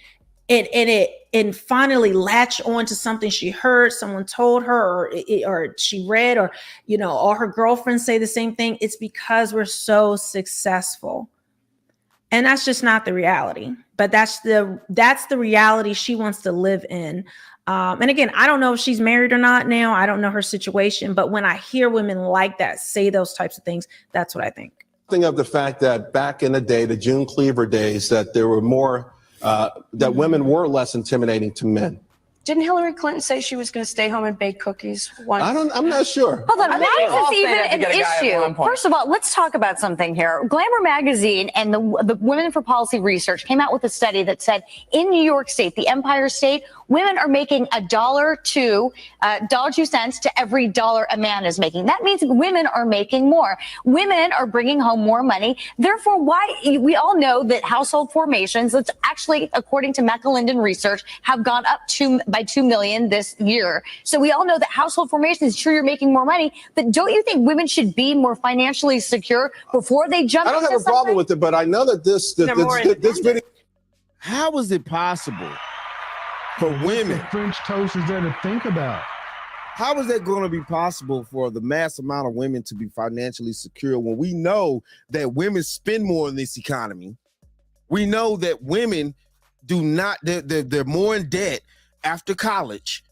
and finally latch on to something she heard, someone told her, or she read, or, you know, all her girlfriends say the same thing. It's because we're so successful, and that's just not the reality. But that's the reality she wants to live in. And again, I don't know if she's married or not now. I don't know her situation, but when I hear women like that say those types of things, that's what I think. Of the fact that back in the day, the June Cleaver days, that there were more, that women were less intimidating to men. Didn't Hillary Clinton say she was going to stay home and bake cookies once? I'm not sure. Hold on, why is this even an issue? First of all, let's talk about something here. Glamour magazine and the Women for Policy Research came out with a study that said in New York State, the Empire State, women are making $1.02 to every dollar a man is making. That means women are making more. Women are bringing home more money. Therefore, we all know that household formations, that's actually, according to McAlinden Research, have gone up by 2 million this year. So we all know that household formations, sure, you're making more money, but don't you think women should be more financially secure before they jump into something? I don't have a problem with it, but I know that this video. How is it possible for women? The French toast is there to think about. How is that going to be possible for the mass amount of women to be financially secure when we know that women spend more in this economy? We know that women do not, they're more in debt after college.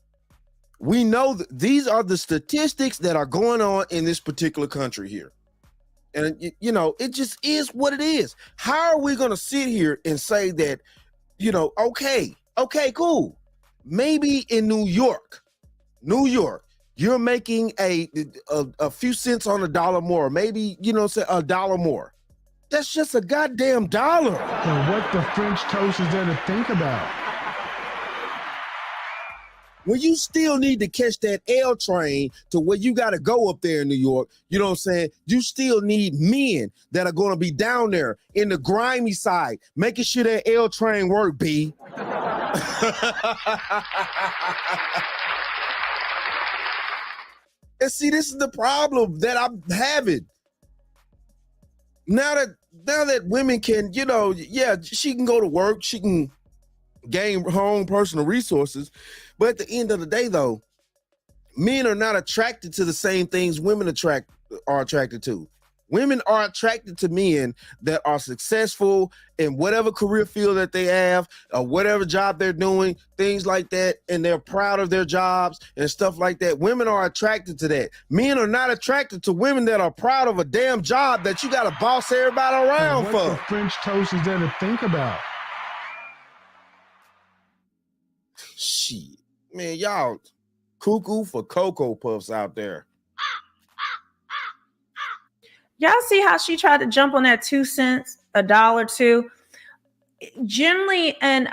We know that these are the statistics that are going on in this particular country here. And, it just is what it is. How are we going to sit here and say that, okay, cool. Maybe in New York, you're making a few cents on a dollar more, maybe, say $1 more. That's just a goddamn dollar. And what the French toast is there to think about? When you still need to catch that L train to where you got to go up there in New York, you know what I'm saying? You still need men that are going to be down there in the grimy side, making sure that L train work, B. And see, this is the problem that I'm having. Now that women can, she can go to work, she can gain her own personal resources, but at the end of the day, though, men are not attracted to the same things women are attracted to. Women are attracted to men that are successful in whatever career field that they have, or whatever job they're doing, things like that, and they're proud of their jobs and stuff like that. Women are attracted to that. Men are not attracted to women that are proud of a damn job that you got to boss everybody around and for. What the French toast is there to think about? Shit, man, y'all cuckoo for Cocoa Puffs out there. Y'all see how she tried to jump on that 2 cents, $1 too? Generally, and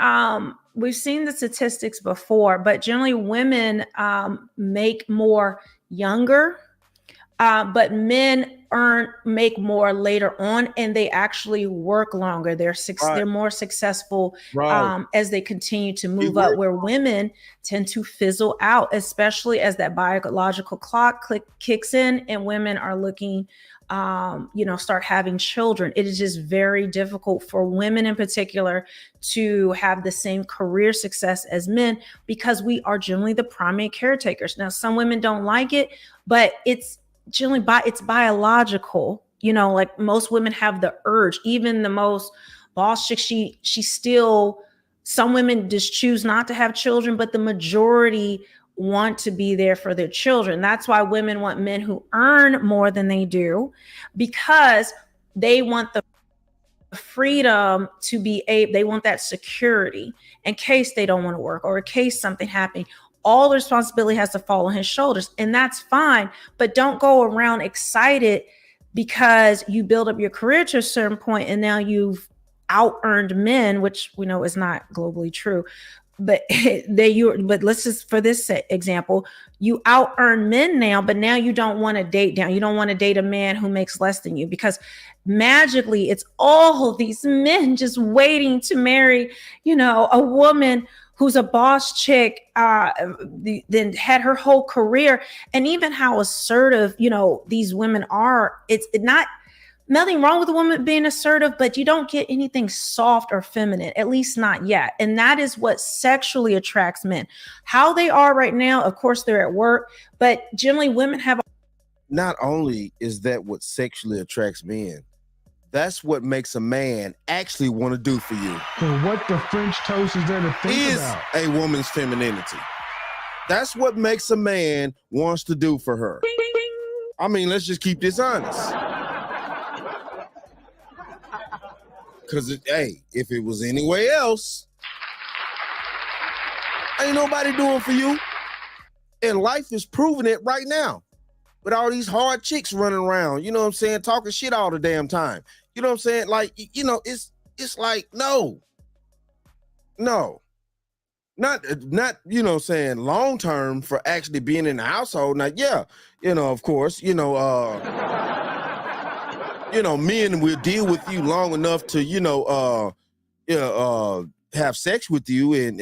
we've seen the statistics before, but generally women make more younger, but men make more later on, and they actually work longer. They're more successful as they continue to move up, where women tend to fizzle out, especially as that biological clock kicks in and women are looking start having children. It is just very difficult for women in particular to have the same career success as men because we are generally the primary caretakers. Now, some women don't like it, but it's generally it's biological. Like most women have the urge, even the most boss chick, she still, some women just choose not to have children, but the majority want to be there for their children. That's why women want men who earn more than they do, because they want the freedom to be they want that security in case they don't want to work or in case something happened. All the responsibility has to fall on his shoulders, and that's fine, but don't go around excited because you build up your career to a certain point and now you've out-earned men, which we know is not globally true. But but let's just, for this example, you out earn men now, but now you don't want to date down. You don't want to date a man who makes less than you, because magically it's all these men just waiting to marry, a woman who's a boss chick, then had her whole career. And even how assertive, these women are, it's not nothing wrong with a woman being assertive, but you don't get anything soft or feminine, at least not yet. And that is what sexually attracts men. How they are right now, of course, they're at work, but generally women have. Not only is that what sexually attracts men, that's what makes a man actually want to do for you. And what the French toast is there to think about? A woman's femininity. That's what makes a man wants to do for her. I mean, let's just keep this honest. Because, if it was anywhere else, ain't nobody doing for you. And life is proving it right now. With all these hard chicks running around, you know what I'm saying, talking shit all the damn time. You know what I'm saying? Like, it's like, no. Not, saying long term for actually being in the household. Now, yeah, of course, men will deal with you long enough to, have sex with you. And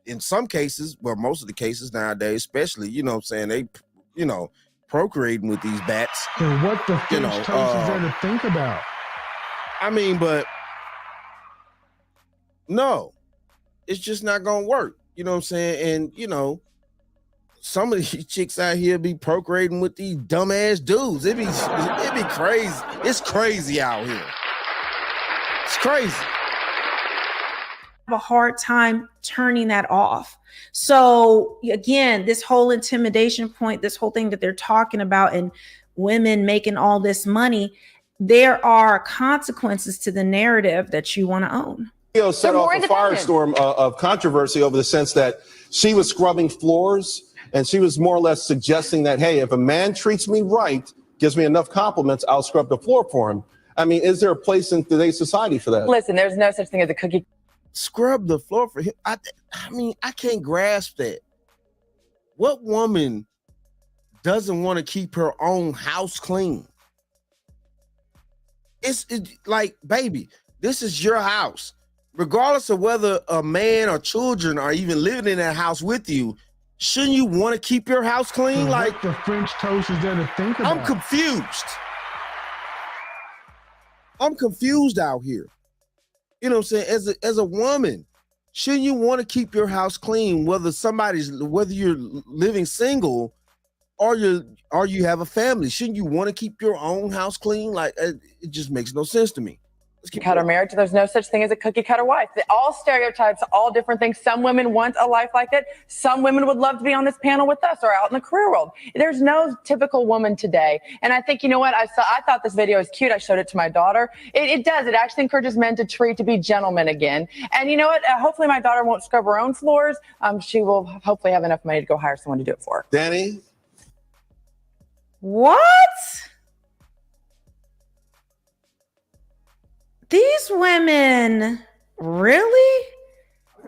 in some cases, well, most of the cases nowadays, especially, they, procreating with these bats. And what the French toast is there to think about? I mean, but no, it's just not going to work. You know what I'm saying? And, some of these chicks out here be procreating with these dumbass dudes. It'd be crazy. It's crazy out here. It's crazy. Have a hard time turning that off. So again, this whole intimidation point, this whole thing that they're talking about, and women making all this money, there are consequences to the narrative that you want to own. Video set off a firestorm of controversy over the sense that she was scrubbing floors, and she was more or less suggesting that, hey, if a man treats me right, gives me enough compliments, I'll scrub the floor for him. I mean, is there a place in today's society for that? Listen, there's no such thing as a cookie. Scrub the floor for him. I mean, I can't grasp that. What woman doesn't want to keep her own house clean? It's like, baby, this is your house. Regardless of whether a man or children are even living in that house with you, shouldn't you want to keep your house clean? So like what the French toast is there to think about? I'm confused. I'm confused out here. You know what I'm saying? As a woman, shouldn't you want to keep your house clean, whether you're living single or you have a family? Shouldn't you want to keep your own house clean? Like, it just makes no sense to me. Cutter marriage. There's no such thing as a cookie cutter wife. All stereotypes, all different things. Some women want a life like that. Some women would love to be on this panel with us or out in the career world. There's no typical woman today. And I think, you know what? I thought this video was cute. I showed it to my daughter. It does. It actually encourages men to be gentlemen again. And you know what? Hopefully my daughter won't scrub her own floors. She will hopefully have enough money to go hire someone to do it for her. Danny? What? These women, really?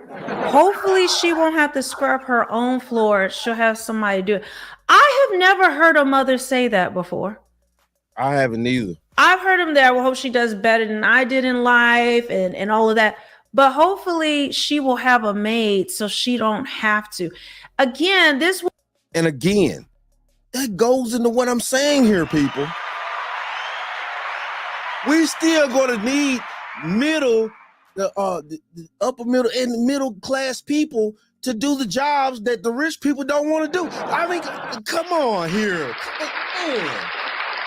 Hopefully she won't have to scrub her own floor. She'll have somebody do it. I have never heard a mother say that before. I haven't either. I've heard them there. Well, hope she does better than I did in life and all of that. But hopefully she will have a maid so she don't have to. Again, that goes into what I'm saying here, people. We still going to need the upper middle and middle class people to do the jobs that the rich people don't want to do. I mean, come on here.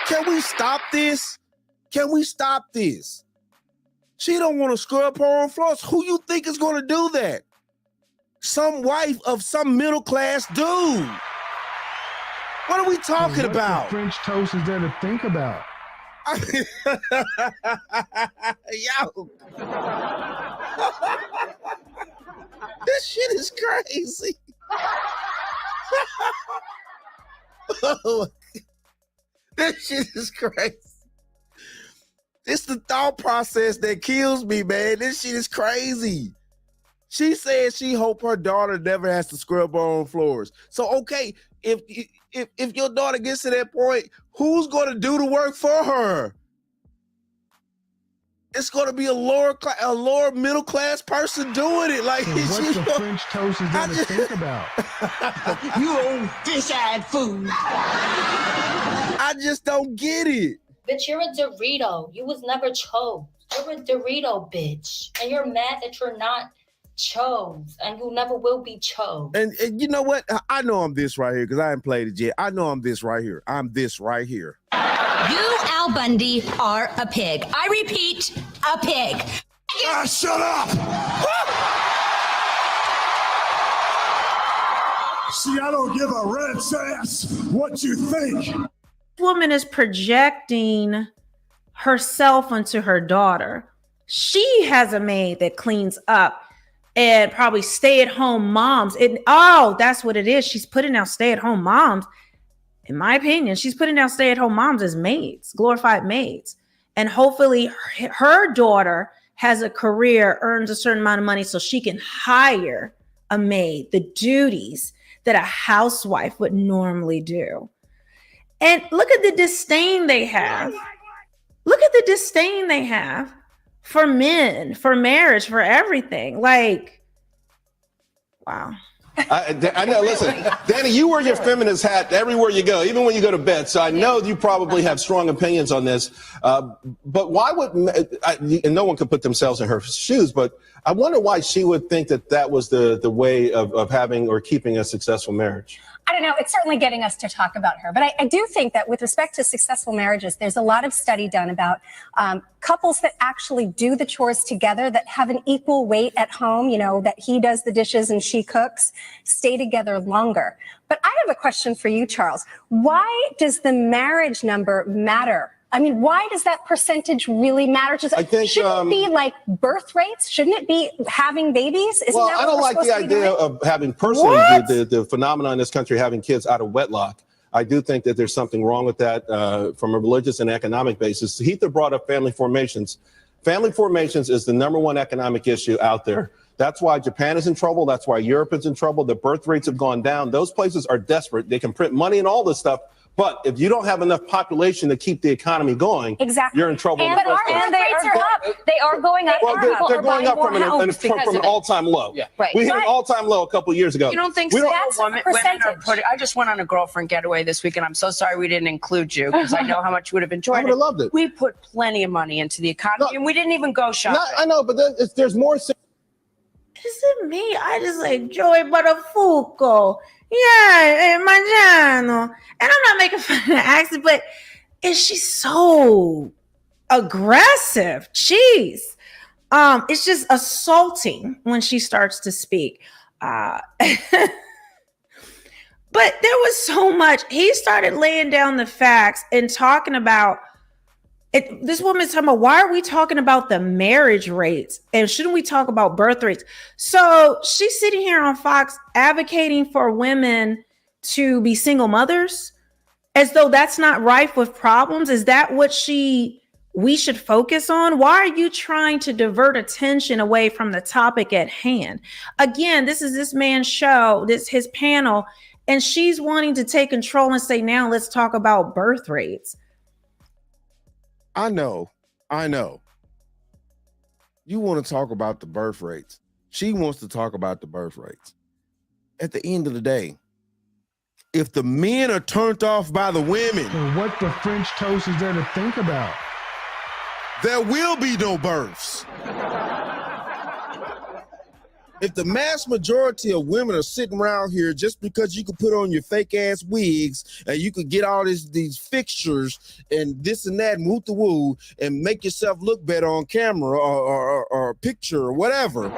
Can we stop this? Can we stop this? She don't want to scrub her own floors. Who you think is going to do that? Some wife of some middle class dude. What are we talking about? The French toast is there to think about? Yo. This shit is crazy. This shit is crazy. It's the thought process that kills me, man. This shit is crazy. She said she hope her daughter never has to scrub her own floors. So, okay, if your daughter gets to that point, who's going to do the work for her? It's going to be a lower middle class person doing it. Like, so what's the French toast is there to think about? You old fish-eyed fool. I just don't get it. Bitch, you're a Dorito. You was never chose. You're a Dorito, bitch. And you're mad that you're not chose. And you never will be chose. And you know what? I know I'm this right here because I haven't played it yet. I know I'm this right here. I'm this right here. You, Al Bundy, are a pig. I repeat, a pig. Shut up! See, I don't give a rat's ass what you think. Woman is projecting herself onto her daughter. She has a maid that cleans up and probably stay-at-home moms. That's what it is. She's putting out stay-at-home moms. In my opinion, she's putting out stay-at-home moms as maids, glorified maids. And hopefully her daughter has a career, earns a certain amount of money so she can hire a maid, the duties that a housewife would normally do. And look at the disdain they have. Look at the disdain they have for men, for marriage, for everything. Like, wow. I know. Listen, Danny, you wear your feminist hat everywhere you go, even when you go to bed. So I know you probably have strong opinions on this. But why would, and no one could put themselves in her shoes, but I wonder why she would think that that was the way of having or keeping a successful marriage. I don't know. It's certainly getting us to talk about her. But I do think that with respect to successful marriages, there's a lot of study done about couples that actually do the chores together, that have an equal weight at home, you know, that he does the dishes and she cooks, stay together longer. But I have a question for you, Charles. Why does the marriage number matter? I mean, why does that percentage really matter? Just, shouldn't it be like birth rates? Shouldn't it be having babies? Isn't that I don't like the idea of having personally the phenomenon in this country having kids out of wedlock. I do think that there's something wrong with that from a religious and economic basis. Heather brought up family formations. Family formations is the #1 economic issue out there. That's why Japan is in trouble. That's why Europe is in trouble. The birth rates have gone down. Those places are desperate. They can print money and all this stuff. But if you don't have enough population to keep the economy going, you're in trouble. And, and they are up. They are going up. Well, they're going up from an all-time low. Yeah. Right. We hit an all-time low a couple of years ago. You don't think we so? don't, Women are putting. I just went on a girlfriend getaway this week, and I'm so sorry we didn't include you because I know how much you would have enjoyed it. I would have loved it. We put plenty of money into the economy, and we didn't even go shopping. I know, but there's more. Is it me? I just enjoy Buttafuoco. Yeah, mangiano. And I'm not making fun of the accent, but is she so aggressive? Jeez. It's just assaulting when she starts to speak. But there was so much. He started laying down the facts and talking about it. This woman's talking about, why are we talking about the marriage rates? And shouldn't we talk about birth rates? So she's sitting here on Fox advocating for women to be single mothers as though that's not rife with problems. Is that what we should focus on? Why are you trying to divert attention away from the topic at hand? Again, this is this man's show, his panel, and she's wanting to take control and say, now let's talk about birth rates. I know. You want to talk about the birth rates. She wants to talk about the birth rates. At the end of the day, if the men are turned off by the women, and what the French toast is there to think about? There will be no births. If the mass majority of women are sitting around here just because you could put on your fake ass wigs and you could get all these fixtures and this and that and woo the woo and make yourself look better on camera or picture or whatever.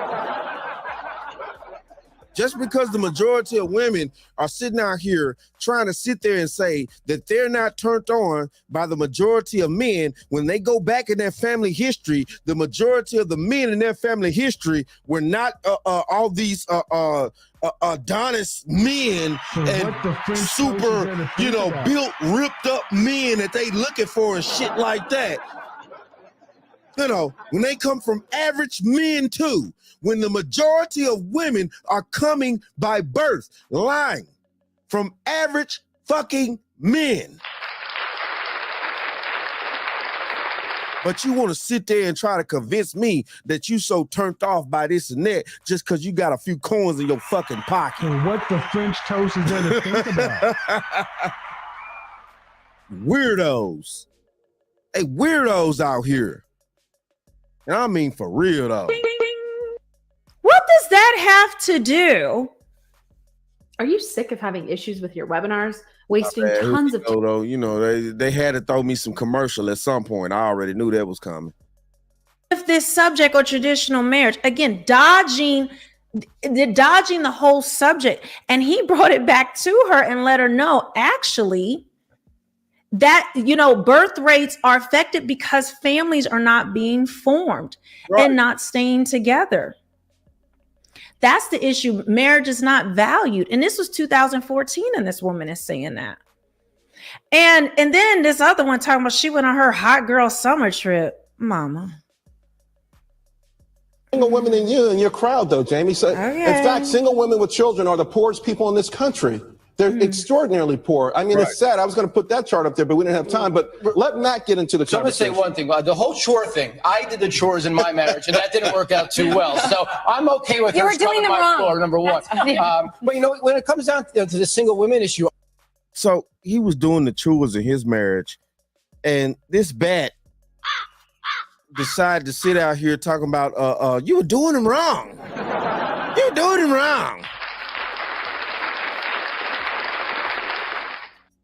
Just because the majority of women are sitting out here trying to sit there and say that they're not turned on by the majority of men, when they go back in their family history, the majority of the men in their family history were not all these Adonis men and super, built, ripped up men that they looking for and shit like that. When they come from average men too, when the majority of women are coming by birth, lying from average fucking men. But you want to sit there and try to convince me that you so turned off by this and that just because you got a few coins in your fucking pocket. And what the French toast is there to think about? Weirdos. Hey, weirdos out here. And I mean for real though. What does that have to do? Are you sick of having issues with your webinars? Wasting tons of time. They had to throw me some commercial at some point. I already knew that was coming. If this subject or traditional marriage, again, dodging the whole subject. And he brought it back to her and let her know, actually, that, birth rates are affected because families are not being formed and not staying together. That's the issue. Marriage is not valued. And this was 2014, and this woman is saying that. And then this other one talking about she went on her hot girl summer trip. Mama. Single women in your crowd, though, Jamie. So, in fact, single women with children are the poorest people in this country. They're extraordinarily poor. I mean, it's sad. I was going to put that chart up there, but we didn't have time. But let Matt get into the So I'm going to say conversation. one thing. The whole chore thing, I did the chores in my marriage, and that didn't work out too well. So I'm okay with You her were doing scrubbing them my wrong. floor, number one. But, you know, when it comes down to the single women issue. So he was doing the chores in his marriage, and this bat decided to sit out here talking about, you were doing him wrong. You were doing him wrong.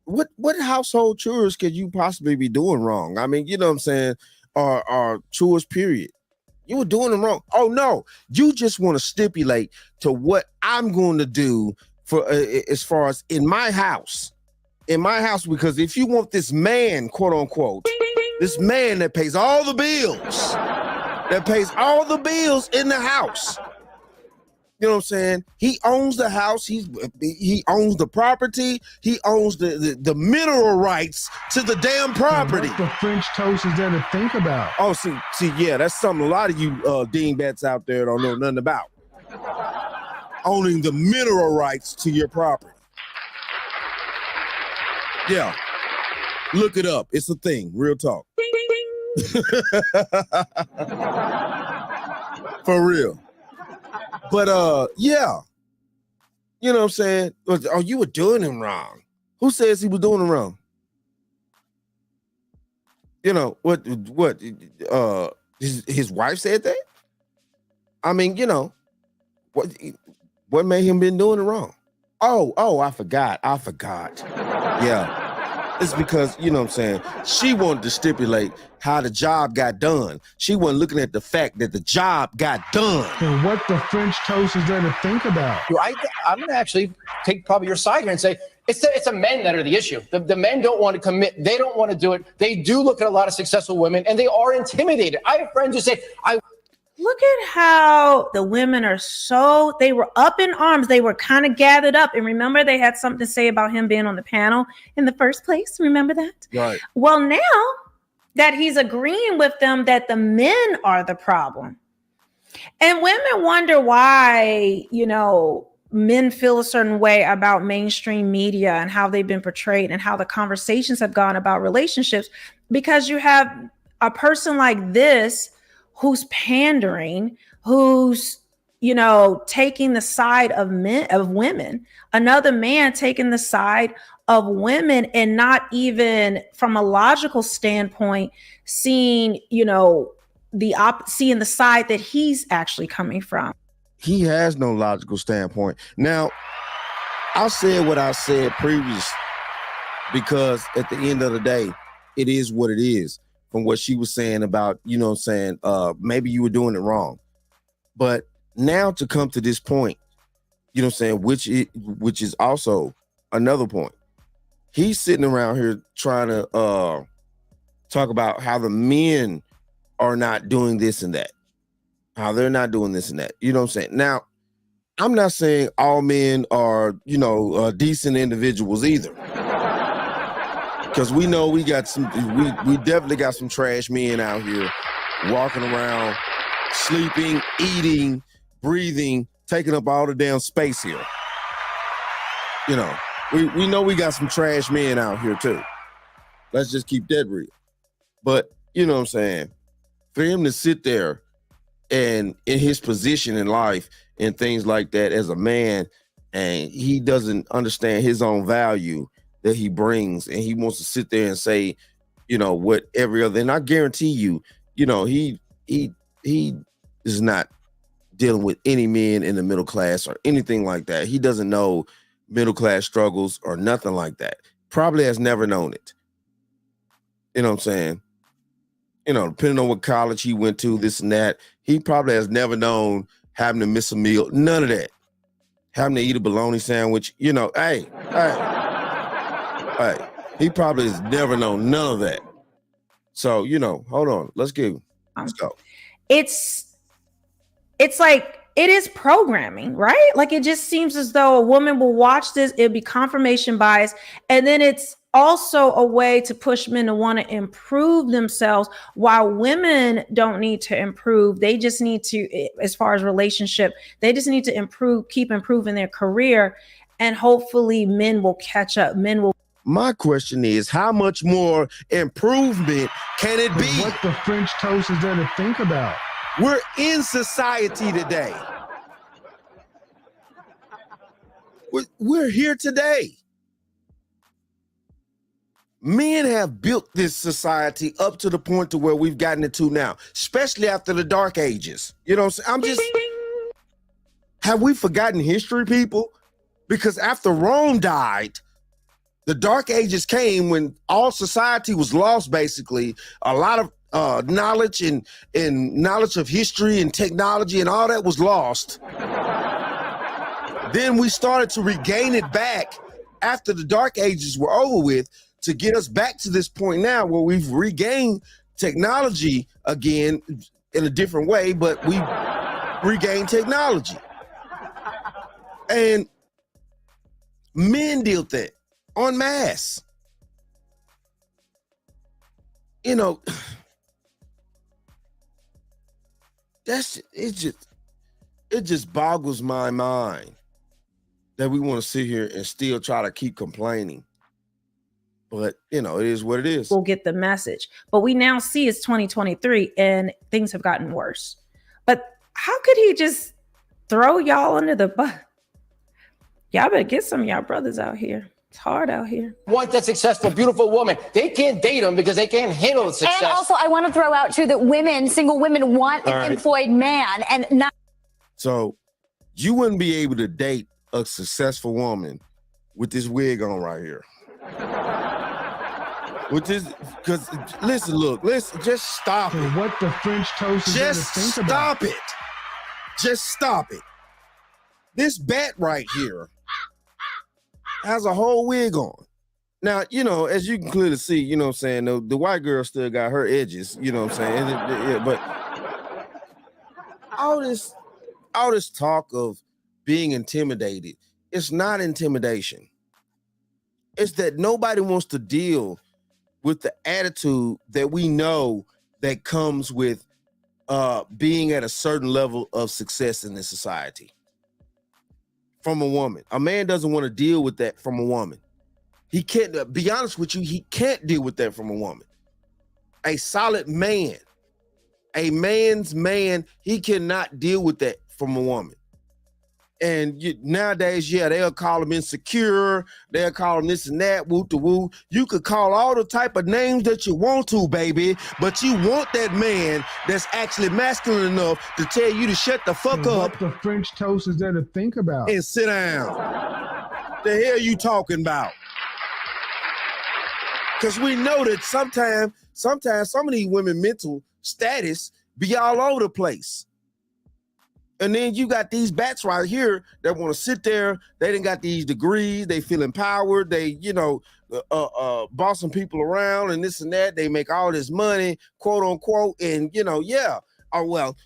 What household chores could you possibly be doing wrong? I mean, you know what I'm saying? Or chores, period. You were doing them wrong. Oh, no. You just want to stipulate to what I'm going to do for as far as in my house. In my house, because if you want this man, quote unquote, this man that pays all the bills, in the house. You know what I'm saying? He owns the house. He owns the property. He owns the mineral rights to the damn property. What the French toast is there to think about? Oh, see, yeah, that's something a lot of you dingbats out there don't know nothing about. Owning the mineral rights to your property. Yeah. Look it up. It's a thing. Real talk. For real. But yeah. You know what I'm saying? Oh, you were doing him wrong. Who says he was doing him wrong? You know, what his wife said that? I mean, you know, what made him been doing it wrong? Oh, I forgot. Yeah. It's because, you know what I'm saying, she wanted to stipulate how the job got done. She wasn't looking at the fact that the job got done. And what the French toast is there to think about? I'm going to actually take probably your side here and say it's the men that are the issue. The men don't want to commit. They don't want to do it. They do look at a lot of successful women, and they are intimidated. I have friends who say, Look at how the women are they were up in arms. They were kind of gathered up. And remember, they had something to say about him being on the panel in the first place. Remember that? Right. Well, now that he's agreeing with them that the men are the problem. And women wonder why, you know, men feel a certain way about mainstream media and how they've been portrayed and how the conversations have gone about relationships, because you have a person like this who's pandering, who's, you know, taking the side of women, another man taking the side of women, and not even from a logical standpoint seeing, you know, seeing the side that he's actually coming from. He has no logical standpoint. Now, I said what I said previous, because at the end of the day, it is what it is. From what she was saying about, you know what I'm saying, maybe you were doing it wrong. But now to come to this point, you know what I'm saying, which is also another point. He's sitting around here trying to talk about how the men are not doing this and that. How they're not doing this and that. You know what I'm saying? Now, I'm not saying all men are, you know, decent individuals either. Because we know we got we definitely got some trash men out here walking around, sleeping, eating, breathing, taking up all the damn space here. You know, we know we got some trash men out here too. Let's just keep that real. But you know what I'm saying? For him to sit there and in his position in life and things like that as a man, and he doesn't understand his own value that he brings, and he wants to sit there and say, you know, what every other, and I guarantee you, you know, he is not dealing with any men in the middle class or anything like that. He doesn't know middle class struggles or nothing like that. Probably has never known it. You know what I'm saying? You know, depending on what college he went to, this and that, he probably has never known having to miss a meal. None of that. Having to eat a bologna sandwich, you know, hey. He probably has never known none of that. So, you know, hold on. Let's go. It's like, it is programming, right? Like, it just seems as though a woman will watch this, it'll be confirmation bias, and then it's also a way to push men to want to improve themselves, while women don't need to improve. They just need to, as far as relationship, they just need to improve, keep improving their career. and hopefully men will catch up. Men will. My question is, how much more improvement can it be? What the French toast is there to think about? We're in society today. We're here today. Men have built this society up to the point to where we've gotten it to now, especially after the Dark Ages. You know what I'm saying? Have we forgotten history, people? Because after Rome died, the Dark Ages came when all society was lost, basically. A lot of knowledge and knowledge of history and technology and all that was lost. Then we started to regain it back after the Dark Ages were over with to get us back to this point now where we've regained technology again in a different way, but we regained technology. And men deal with that en masse. You know, it just boggles my mind that we want to sit here and still try to keep complaining. But, you know, it is what it is. We'll get the message. But we now see it's 2023 and things have gotten worse. But how could he just throw y'all under the bus? Y'all better get some of y'all brothers out here. It's hard out here. Want that successful, beautiful woman. They can't date them because they can't handle the success. And also, I want to throw out, too, that single women want an employed man and not. So you wouldn't be able to date a successful woman with this wig on right here. With this, because listen, just stop it. What the French toast is there to think about? Just stop it. Just stop it. This bat right here has a whole wig on. Now, you know, as you can clearly see, you know what I'm saying, the white girl still got her edges, you know what I'm saying? But all this talk of being intimidated, it's not intimidation. It's that nobody wants to deal with the attitude that we know that comes with being at a certain level of success in this society. From a woman. A man doesn't want to deal with that from a woman. He can't, be honest with you, he can't deal with that from a woman. A solid man, a man's man, he cannot deal with that from a woman. And nowadays, yeah, they'll call him insecure. They'll call him this and that, woo to woo. You could call all the type of names that you want to, baby, but you want that man that's actually masculine enough to tell you to shut the fuck up. What the French toast is there to think about? And sit down. The hell you talking about? Because we know that sometimes some of these women mental status be all over the place. And then you got these bats right here that want to sit there. They done got these degrees. They feel empowered. They, you know, bossing people around and this and that. They make all this money, quote unquote. And, you know, yeah. Oh, well,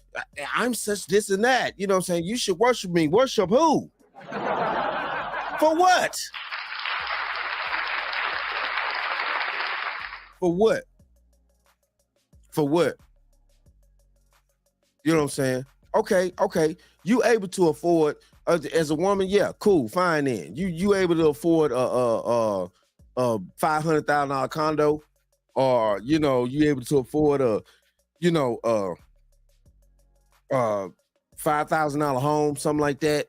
I'm such this and that. You know what I'm saying? You should worship me. Worship who? For what? For what? For what? You know what I'm saying? Okay. You able to afford as a woman? Yeah, cool, fine. Then you able to afford a $500,000 condo, or you know you able to afford a $5,000 home, something like that.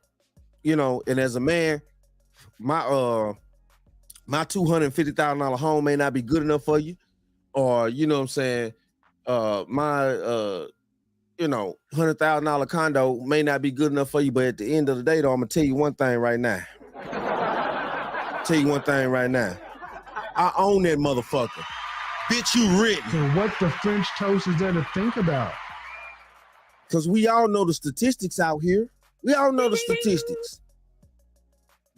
You know, and as a man, my $250,000 home may not be good enough for you, or you know what I'm saying, my $100,000 condo may not be good enough for you, but at the end of the day, though, I'm gonna tell you one thing right now. I own that motherfucker. Bitch, you written. So what the French toast is there to think about? Because we all know the statistics out here. We all know the statistics.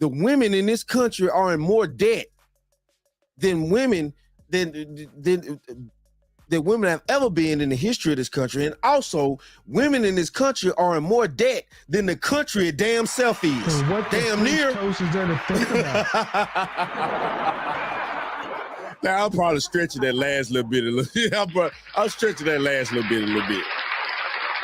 The women in this country are in more debt than women that women have ever been in the history of this country. And also, women in this country are in more debt than the country it damn self is. So what damn near. Toast is there to think about? Now, I'm probably stretching that last little bit. I'm stretching that last little bit a little bit.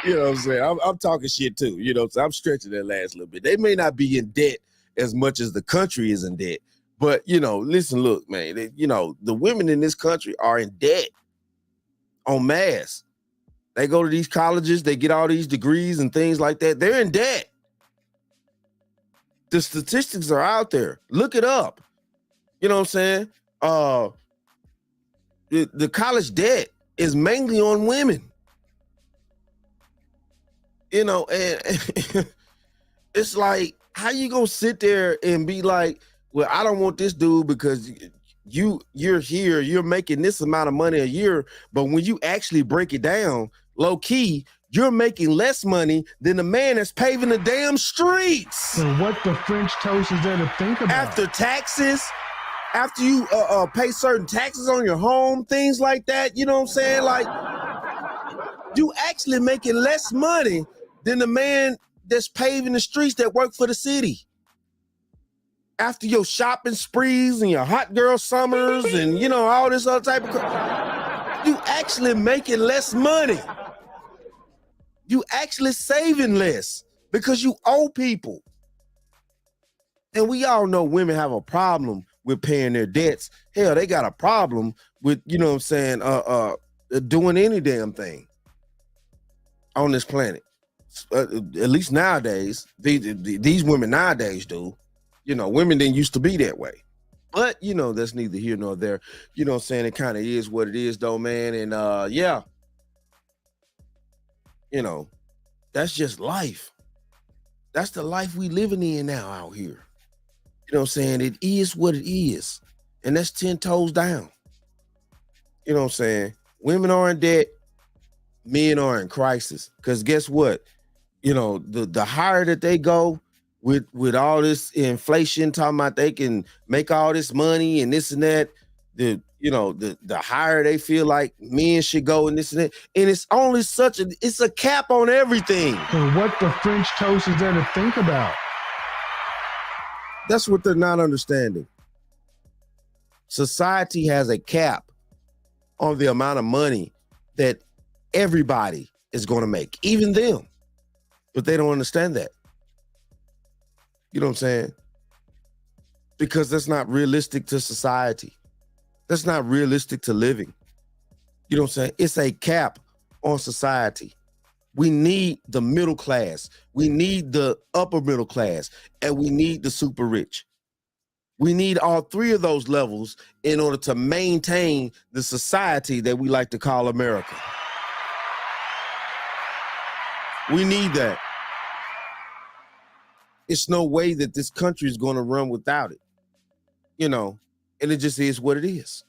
You know what I'm saying? I'm talking shit too. You know what I'm saying? I'm stretching that last little bit. They may not be in debt as much as the country is in debt. But, listen, look, man, the women in this country are in debt en masse. They go to these colleges, they get all these degrees and things like that. They're in debt. The statistics are out there. Look it up. You know what I'm saying? The college debt is mainly on women. And it's like, how you gonna sit there and be like, well, I don't want this dude because you're here, you're making this amount of money a year, but when you actually break it down, low key, you're making less money than the man that's paving the damn streets. And what the French toast is there to think about? After taxes, after you pay certain taxes on your home, things like that, you know what I'm saying? Like, you actually making less money than the man that's paving the streets that work for the city. After your shopping sprees and your hot girl summers and, all this other type of crap, you actually making less money. You actually saving less because you owe people. And we all know women have a problem with paying their debts. Hell, they got a problem with, doing any damn thing on this planet. At least nowadays, these women nowadays do. Women didn't used to be that way. But, that's neither here nor there. You know what I'm saying? It kind of is what it is, though, man. And, yeah. That's just life. That's the life we living in now out here. You know what I'm saying? It is what it is. And that's 10 toes down. You know what I'm saying? Women are in debt. Men are in crisis. Because guess what? The higher that they go with all this inflation, talking about they can make all this money and this and that, the higher they feel like men should go and this and that. And it's only it's a cap on everything. And what the French toast is there to think about? That's what they're not understanding. Society has a cap on the amount of money that everybody is going to make, even them. But they don't understand that. You know what I'm saying? Because that's not realistic to society. That's not realistic to living. You know what I'm saying? It's a cap on society. We need the middle class. We need the upper middle class. And we need the super rich. We need all three of those levels in order to maintain the society that we like to call America. We need that. It's no way that this country is going to run without it. And it just is what it is.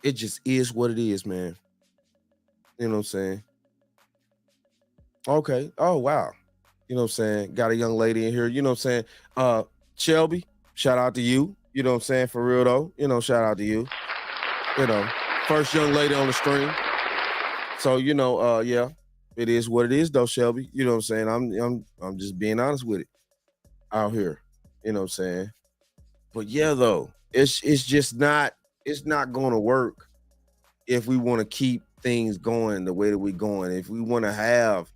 It just is what it is, man. You know what I'm saying? Okay. Oh, wow. You know what I'm saying? Got a young lady in here. You know what I'm saying? Shelby, shout out to you. You know what I'm saying? For real, though. Shout out to you. First young lady on the stream. So, yeah, it is what it is, though, Shelby. You know what I'm saying? I'm just being honest with it out here. You know what I'm saying? But yeah, though, it's just not, it's not going to work if we want to keep things going the way that we're going. If we want to have,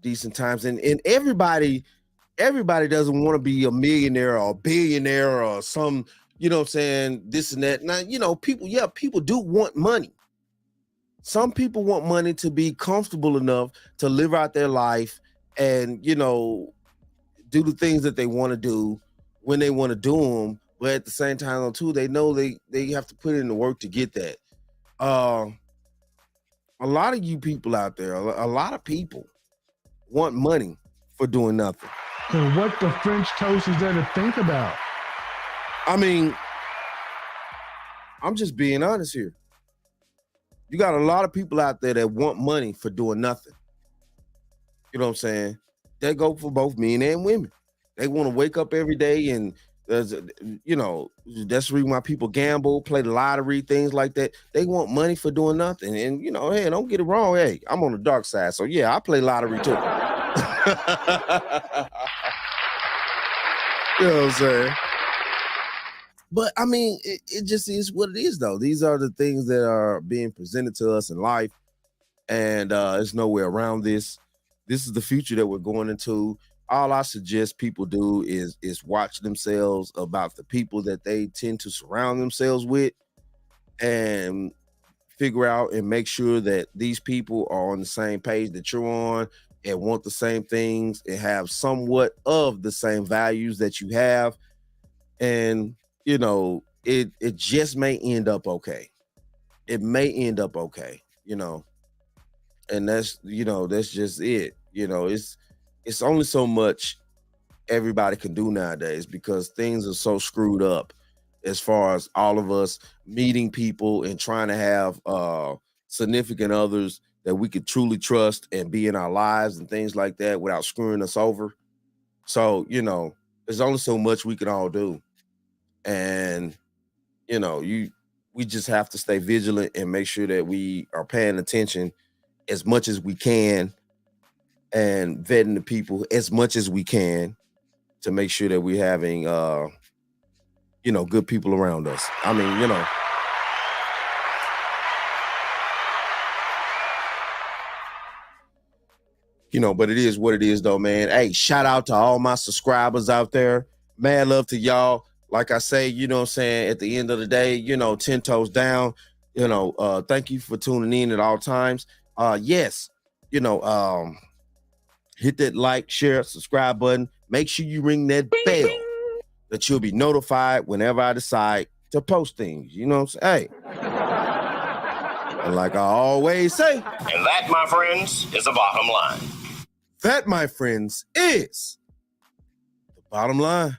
decent times. And everybody doesn't want to be a millionaire or a billionaire or some, this and that. Now, people do want money. Some people want money to be comfortable enough to live out their life and, do the things that they want to do when they want to do them. But at the same time, too, they know they have to put in the work to get that. A lot of you people out there, a lot of people want money for doing nothing. And what the French toast is there to think about? I mean, I'm just being honest here. You got a lot of people out there that want money for doing nothing. You know what I'm saying? They go for both men and women. They want to wake up every day and, that's the reason why people gamble, play the lottery, things like that. They want money for doing nothing. And, hey, don't get it wrong. Hey, I'm on the dark side. So, yeah, I play lottery too. You know what I'm saying? But, I mean, it just is what it is, though. These are the things that are being presented to us in life. And there's no way around this. This is the future that we're going into. all I suggest people do is watch themselves about the people that they tend to surround themselves with, and figure out and make sure that these people are on the same page that you're on and want the same things and have somewhat of the same values that you have. And, you know, it just may end up okay. It may end up okay, you know, and that's just it. You know, it's only so much everybody can do nowadays because things are so screwed up as far as all of us meeting people and trying to have significant others that we could truly trust and be in our lives and things like that without screwing us over. So, you know, there's only so much we can all do. And, you know, we just have to stay vigilant and make sure that we are paying attention as much as we can and vetting the people as much as we can to make sure that we're having, you know, good people around us. I mean, you know. You know, but it is what it is though, man. Hey, shout out to all my subscribers out there. Mad love to y'all. Like I say, you know what I'm saying, at the end of the day, you know, 10 toes down, you know, thank you for tuning in at all times. Yes, you know, hit that like, share, subscribe button. Make sure you ring that bell that you'll be notified whenever I decide to post things. You know what I'm saying? Hey. And like I always say. And that, my friends, is the bottom line. That, my friends, is the bottom line.